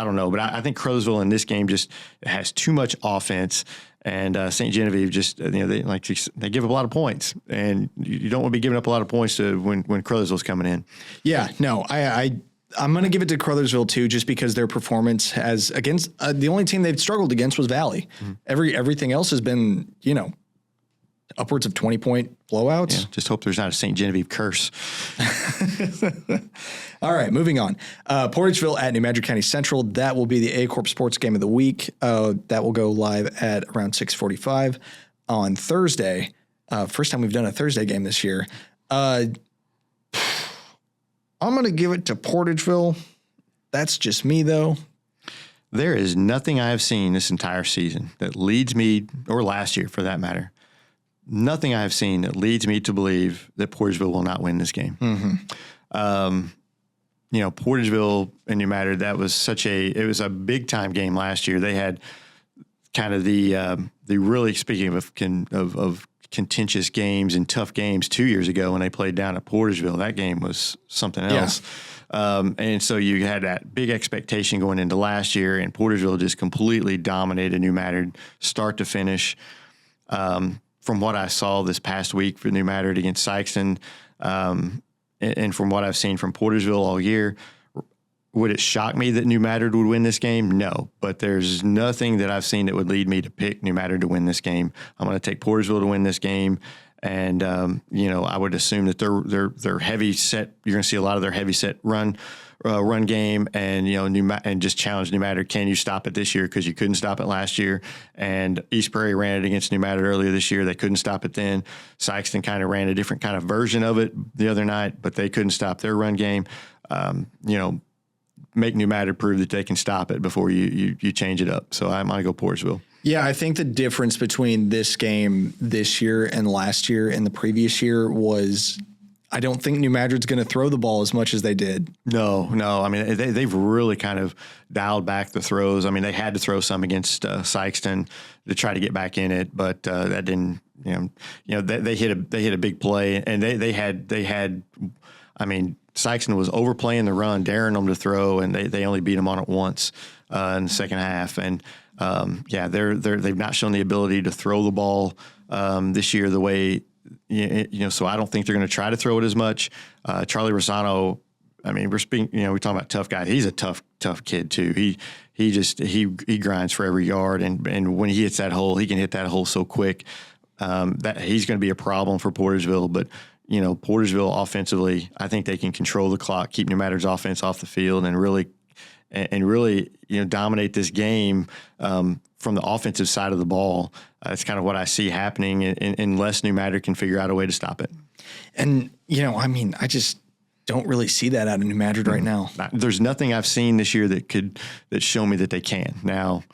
don't know, but I think Crothersville in this game just has too much offense, and St. Genevieve just they give up a lot of points, and you don't want to be giving up a lot of points to when Crothersville's coming in. Yeah, no, I'm going to give it to Crothersville too, just because their performance has against the only team they've struggled against was Valley. Everything else has been upwards of 20-point blowouts. Yeah, just hope there's not a St. Genevieve curse. All right, moving on. Portageville at New Madrid County Central. That will be the A-Corp Sports Game of the Week. That will go live at around 6:45 on Thursday. First time we've done a Thursday game this year. I'm going to give it to Portageville. That's just me, though. There is nothing I have seen this entire season that leads me, or last year for that matter, nothing I have seen that leads me to believe that Portageville will not win this game. Portageville and New Madrid, it was a big time game last year. They had kind of the really, speaking of contentious games and tough games 2 years ago when they played down at Portageville. That game was something else. Yeah. And so you had that big expectation going into last year, and Portageville just completely dominated New Madrid start to finish. From what I saw this past week for New Madrid against Sikeston, and from what I've seen from Portageville all year, would it shock me that New Madrid would win this game? No, but there's nothing that I've seen that would lead me to pick New Madrid to win this game. I'm going to take Portageville to win this game, and I would assume that they're heavy set. You're going to see a lot of their heavy set run game, and and just challenge New Madrid. Can you stop it this year? Because you couldn't stop it last year, and East Prairie ran it against New Madrid earlier this year. They couldn't stop it then. Sikeston kind of ran a different kind of version of it the other night, but they couldn't stop their run game. Make New Madrid prove that they can stop it before you change it up. So I'm going to go Portageville. Yeah, I think the difference between this game this year and last year and the previous year was I don't think New Madrid's going to throw the ball as much as they did. No. I mean, they've really kind of dialed back the throws. I mean, they had to throw some against Sikeston to try to get back in it, but that didn't. They hit a big play, and they had. I mean, Sikeston was overplaying the run, daring them to throw, and they only beat them on it once in the second half. And they've not shown the ability to throw the ball this year the way. So I don't think they're going to try to throw it as much. Charlie Rosano, I mean, we're talking about tough guy. He's a tough kid too. He grinds for every yard, and when he hits that hole, he can hit that hole so quick that he's going to be a problem for Portageville. But Portersville offensively, I think they can control the clock, keep New Madrid's offense off the field, and really, dominate this game from the offensive side of the ball. That's kind of what I see happening unless New Madrid can figure out a way to stop it. And, I just don't really see that out of New Madrid right now. There's nothing I've seen this year that show me that they can. Now,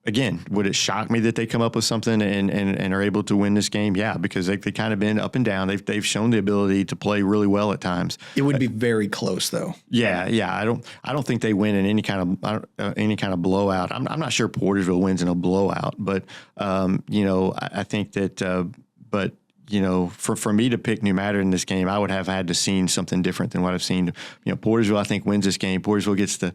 again, would it shock me that they come up with something and are able to win this game? Yeah, because they've kind of been up and down. They've shown the ability to play really well at times. It would be very close, though. Yeah. I don't think they win in any kind of blowout. I'm not sure Portersville wins in a blowout, but I think that. But for me to pick New Madrid in this game, I would have had to seen something different than what I've seen. Portersville, I think, wins this game. Portersville gets the.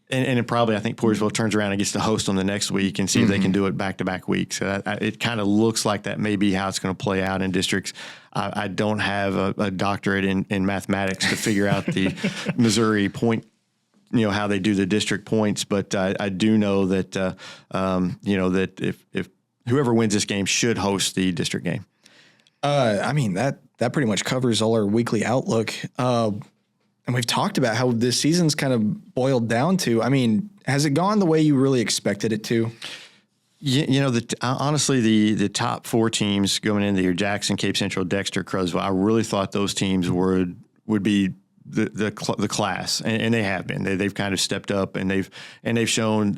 And I think Portersville turns around and gets to host them the next week and see if they can do it back-to-back weeks. So it kind of looks like that may be how it's going to play out in districts. I don't have a doctorate in mathematics to figure out the Missouri point, how they do the district points. But I do know that, that if whoever wins this game should host the district game. That pretty much covers all our weekly outlook. And we've talked about how this season's kind of boiled down to. Has it gone the way you really expected it to? Honestly, the top four teams going into the year, Jackson, Cape Central, Dexter, Crowsville, I really thought those teams would be the class, and they have been. They've kind of stepped up, and they've shown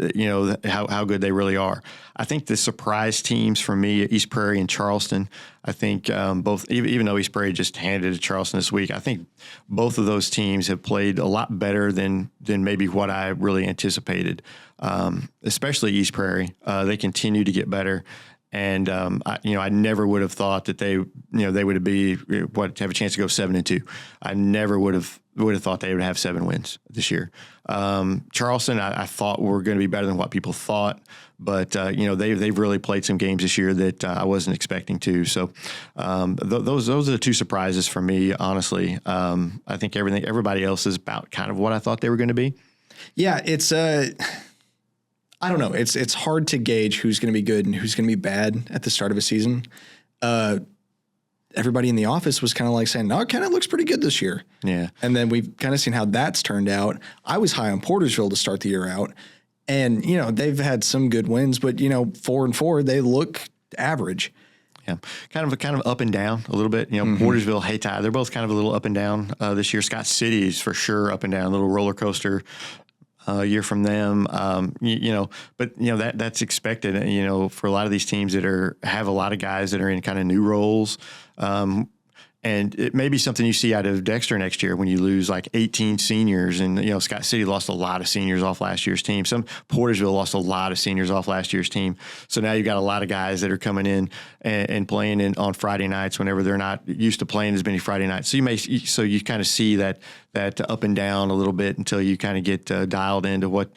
how good they really are. I think the surprise teams for me, East Prairie and Charleston. I think both, even though East Prairie just handed it to Charleston this week, I think both of those teams have played a lot better than maybe what I really anticipated. Especially East Prairie, they continue to get better. And I never would have thought that they would be have a chance to go 7-2. I never would have thought they would have 7 wins this year. Charleston, I thought were going to be better than what people thought, but they've really played some games this year that I wasn't expecting to. So those are the two surprises for me. Honestly, I think everybody else is about kind of what I thought they were going to be. Yeah, it's I don't know. It's hard to gauge who's going to be good and who's going to be bad at the start of a season. Everybody in the office was kind of like saying, no, it kind of looks pretty good this year. Yeah. And then we've kind of seen how that's turned out. I was high on Portersville to start the year out. And, they've had some good wins, but, 4-4, they look average. Yeah, kind of up and down a little bit. Portersville, Hayti, they're both kind of a little up and down this year. Scott City is for sure up and down, a little roller coaster. Year from them, but that's expected. For a lot of these teams that have a lot of guys that are in kind of new roles, and it may be something you see out of Dexter next year when you lose like 18 seniors, and Scott City lost a lot of seniors off last year's team. Portersville lost a lot of seniors off last year's team. So now you got a lot of guys that are coming in and playing on Friday nights whenever they're not used to playing as many Friday nights. So you kind of see that up and down a little bit until you kind of get dialed into what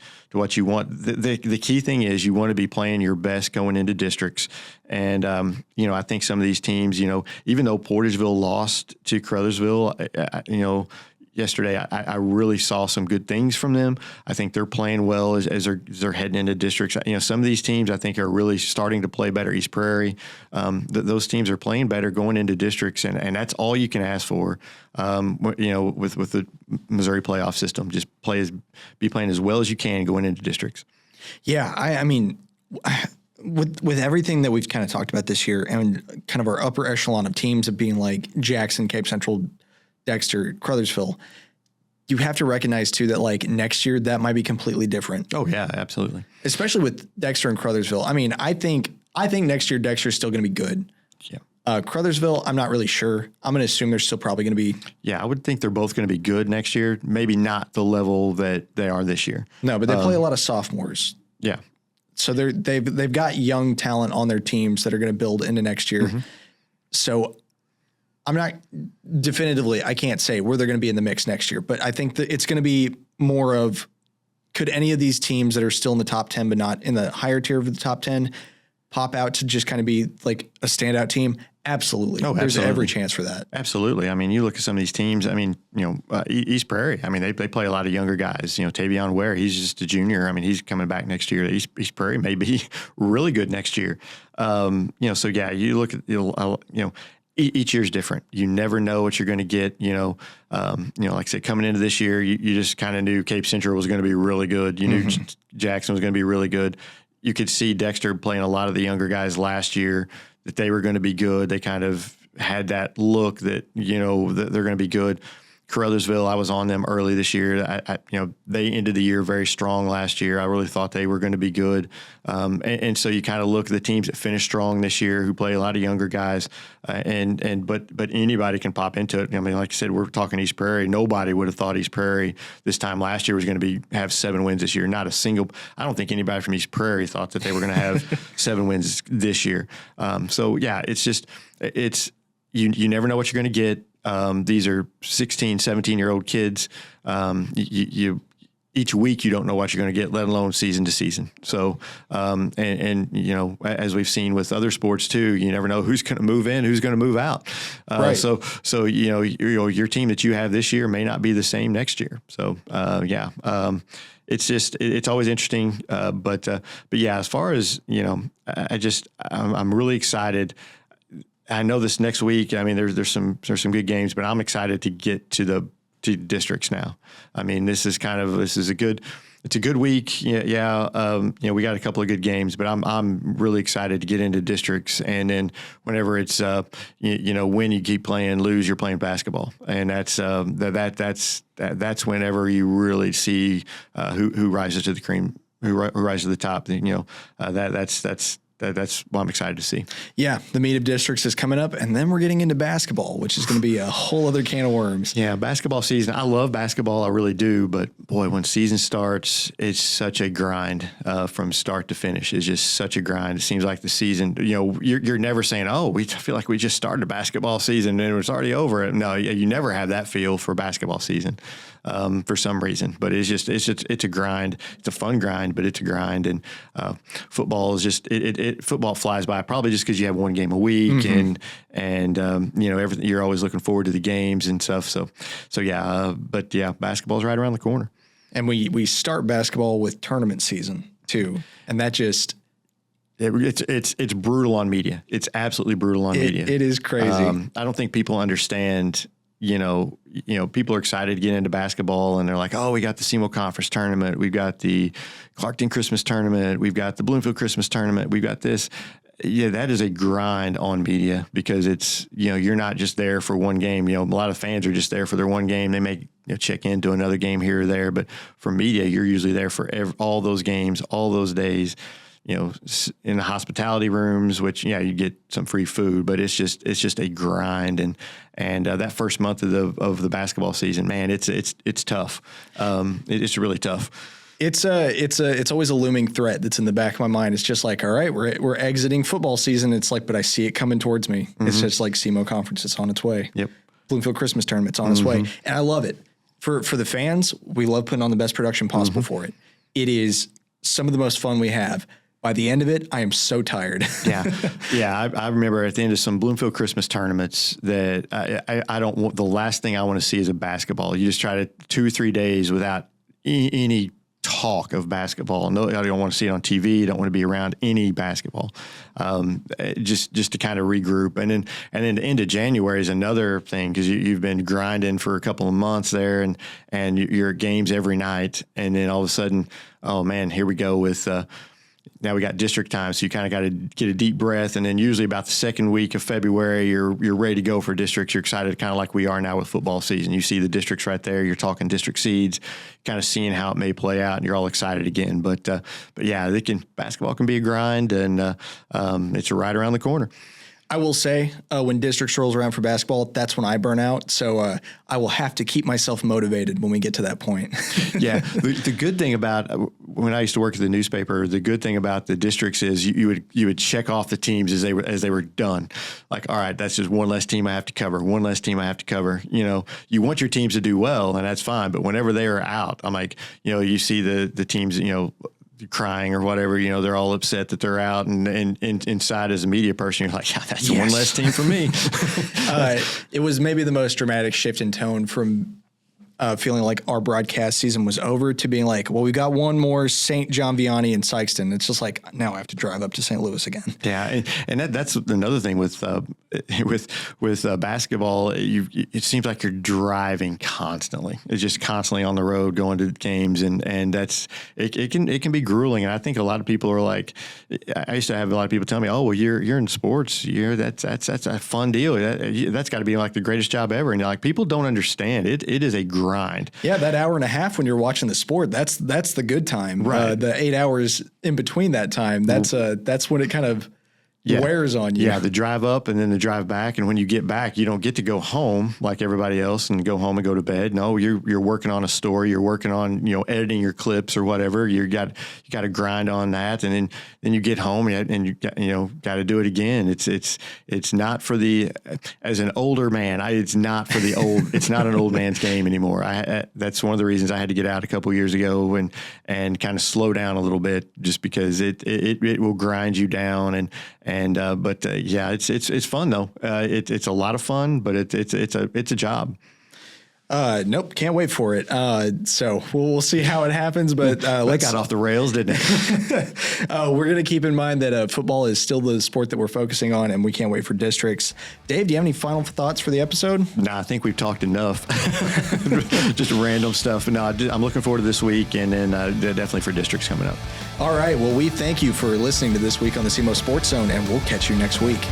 you want. The key thing is you want to be playing your best going into districts. And, I think some of these teams, even though Portersville lost to Crothersville, yesterday, I really saw some good things from them. I think they're playing well as they're heading into districts. Some of these teams I think are really starting to play better. East Prairie, those teams are playing better going into districts, and that's all you can ask for. With the Missouri playoff system, just be playing as well as you can going into districts. Yeah, I mean, with everything that we've kind of talked about this year, and kind of our upper echelon of teams of being like Jackson, Cape Central, Dexter, Crothersville, you have to recognize too that like next year that might be completely different. Oh yeah, absolutely. Especially with Dexter and Crothersville. I think next year Dexter's still going to be good. Yeah. Crothersville, I'm not really sure. I'm going to assume they're still probably going to be. Yeah, I would think they're both going to be good next year. Maybe not the level that they are this year. No, but they play a lot of sophomores. Yeah. So they've got young talent on their teams that are going to build into next year. Mm-hmm. So I'm not definitively, I can't say where they're going to be in the mix next year, but I think that it's going to be more of, could any of these teams that are still in the top 10, but not in the higher tier of the top 10, pop out to just kind of be like a standout team? Absolutely. Oh, There's absolutely. every chance for that. Absolutely. I mean, you look at some of these teams, East Prairie, they play a lot of younger guys. Tavion Ware, he's just a junior. He's coming back next year. East Prairie may be really good next year. So yeah, you look at, each year's different. You never know what you're going to get. Like I said, coming into this year, you just kind of knew Cape Central was going to be really good. You knew Jackson was going to be really good. You could see Dexter playing a lot of the younger guys last year, that they were going to be good. They kind of had that look that, that they're going to be good. Caruthersville, I was on them early this year. They ended the year very strong last year. I really thought they were going to be good. And so you kind of look at the teams that finished strong this year, who play a lot of younger guys, but anybody can pop into it. I mean, like I said, we're talking East Prairie. Nobody would have thought East Prairie this time last year was going to have 7 wins this year. Not a single. I don't think anybody from East Prairie thought that they were going to have 7 wins this year. You never know what you're going to get. These are 16, 17-year-old kids. Each week you don't know what you're going to get, let alone season to season. So, as we've seen with other sports too, you never know who's going to move in, who's going to move out. Right. So your team that you have this year may not be the same next year. So, it's always interesting. But yeah, as far as, I'm really excited. I know this next week, I mean, there's some good games, but I'm excited to get to districts now. I mean, it's a good week. We got a couple of good games, but I'm really excited to get into districts. And then whenever it's, when you keep playing, lose, you're playing basketball. And that's whenever you really see, who rises to the cream, who rises to the top. That's what I'm excited to see. Yeah, the meet of districts is coming up, and then we're getting into basketball, which is going to be a whole other can of worms. Yeah, basketball season. I love basketball. I really do. But, boy, when season starts, it's such a grind from start to finish. It's just such a grind. It seems like the season, you're never saying, we feel like we just started a basketball season and it's already over. No, you never have that feel for basketball season. For some reason, but it's a grind. It's a fun grind, but it's a grind. And football is just football flies by, probably just because you have one game a week, and everything. You're always looking forward to the games and stuff. So basketball's right around the corner. And we start basketball with tournament season too, and that just. It's brutal on media. It's absolutely brutal on media. It is crazy. I don't think people understand. People are excited to get into basketball, and they're like, we got the SEMO conference tournament. We've got the Clarkton Christmas tournament. We've got the Bloomfield Christmas tournament. We've got this. Yeah, that is a grind on media, because it's, you're not just there for one game. A lot of fans are just there for their one game. They may check into another game here or there, but for media, you're usually there for all those games, all those days. In the hospitality rooms, which you get some free food, but it's just a grind, and that first month of the basketball season, man, it's tough. It's really tough. It's always a looming threat that's in the back of my mind. It's just like, all right, we're exiting football season. It's like, but I see it coming towards me. It's just like SEMO conference. It's on its way. Yep. Bloomfield Christmas tournament's on its way, and I love it. For the fans, we love putting on the best production possible for it. It is some of the most fun we have. By the end of it, I am so tired. I remember at the end of some Bloomfield Christmas tournaments that I don't want. The last thing I want to see is a basketball. You just try to 2 or 3 days without any talk of basketball. No, I don't want to see it on TV. Don't want to be around any basketball. Just to kind of regroup, and then the end of January is another thing, because you've been grinding for a couple of months there, and you're at games every night, and then all of a sudden, oh man, here we go with. Now we got district time, so you kind of got to get a deep breath, and then usually about the second week of February, you're ready to go for districts. You're excited, kind of like we are now with football season. You see the districts right there. You're talking district seeds, kind of seeing how it may play out, and you're all excited again. But yeah, basketball can be a grind, and it's right around the corner. I will say, when districts rolls around for basketball, that's when I burn out. So I will have to keep myself motivated when we get to that point. Yeah. The good thing about when I used to work at the newspaper, the good thing about the districts is you would check off the teams as they were done. Like, all right, that's just one less team I have to cover. One less team I have to cover. You want your teams to do well, and that's fine. But whenever they are out, I'm like, you see the teams, crying or whatever, they're all upset that they're out, and inside as a media person, you're like, yeah, that's one less team for me. It was maybe the most dramatic shift in tone from feeling like our broadcast season was over to being like, well, we got one more St. John Vianney and Sykeston. It's just like, now I have to drive up to St. Louis again. Yeah. And that's another thing with with basketball, it seems like you're driving constantly. It's just constantly on the road going to games, and that's it can be grueling. And I think a lot of people are like, I used to have a lot of people tell me, "Oh, well, you're in sports. That's a fun deal. That's got to be like the greatest job ever." And you're like, people don't understand it. It is a grind. Yeah, that hour and a half when you're watching the sport, that's the good time. Right. The 8 hours in between that time, that's when it kind of wears on you. Yeah, the drive up and then the drive back, and when you get back, you don't get to go home like everybody else and go home and go to bed. No, you're working on a story, you're working on editing your clips or whatever. You got to grind on that, and then you get home and you got to do it again. It's not for the as an older man. It's not for the old. It's not an old man's game anymore. That's one of the reasons I had to get out a couple years ago and kind of slow down a little bit, just because it will grind you down but it's fun though. It's a lot of fun, but it's a job. Nope, can't wait for it. So we'll see how it happens. But let's got off the rails, didn't it? We're going to keep in mind that football is still the sport that we're focusing on, and we can't wait for districts. Dave, do you have any final thoughts for the episode? No, I think we've talked enough. Just random stuff. No, I'm looking forward to this week, and then definitely for districts coming up. All right. Well, we thank you for listening to This Week on the SEMO Sports Zone, and we'll catch you next week.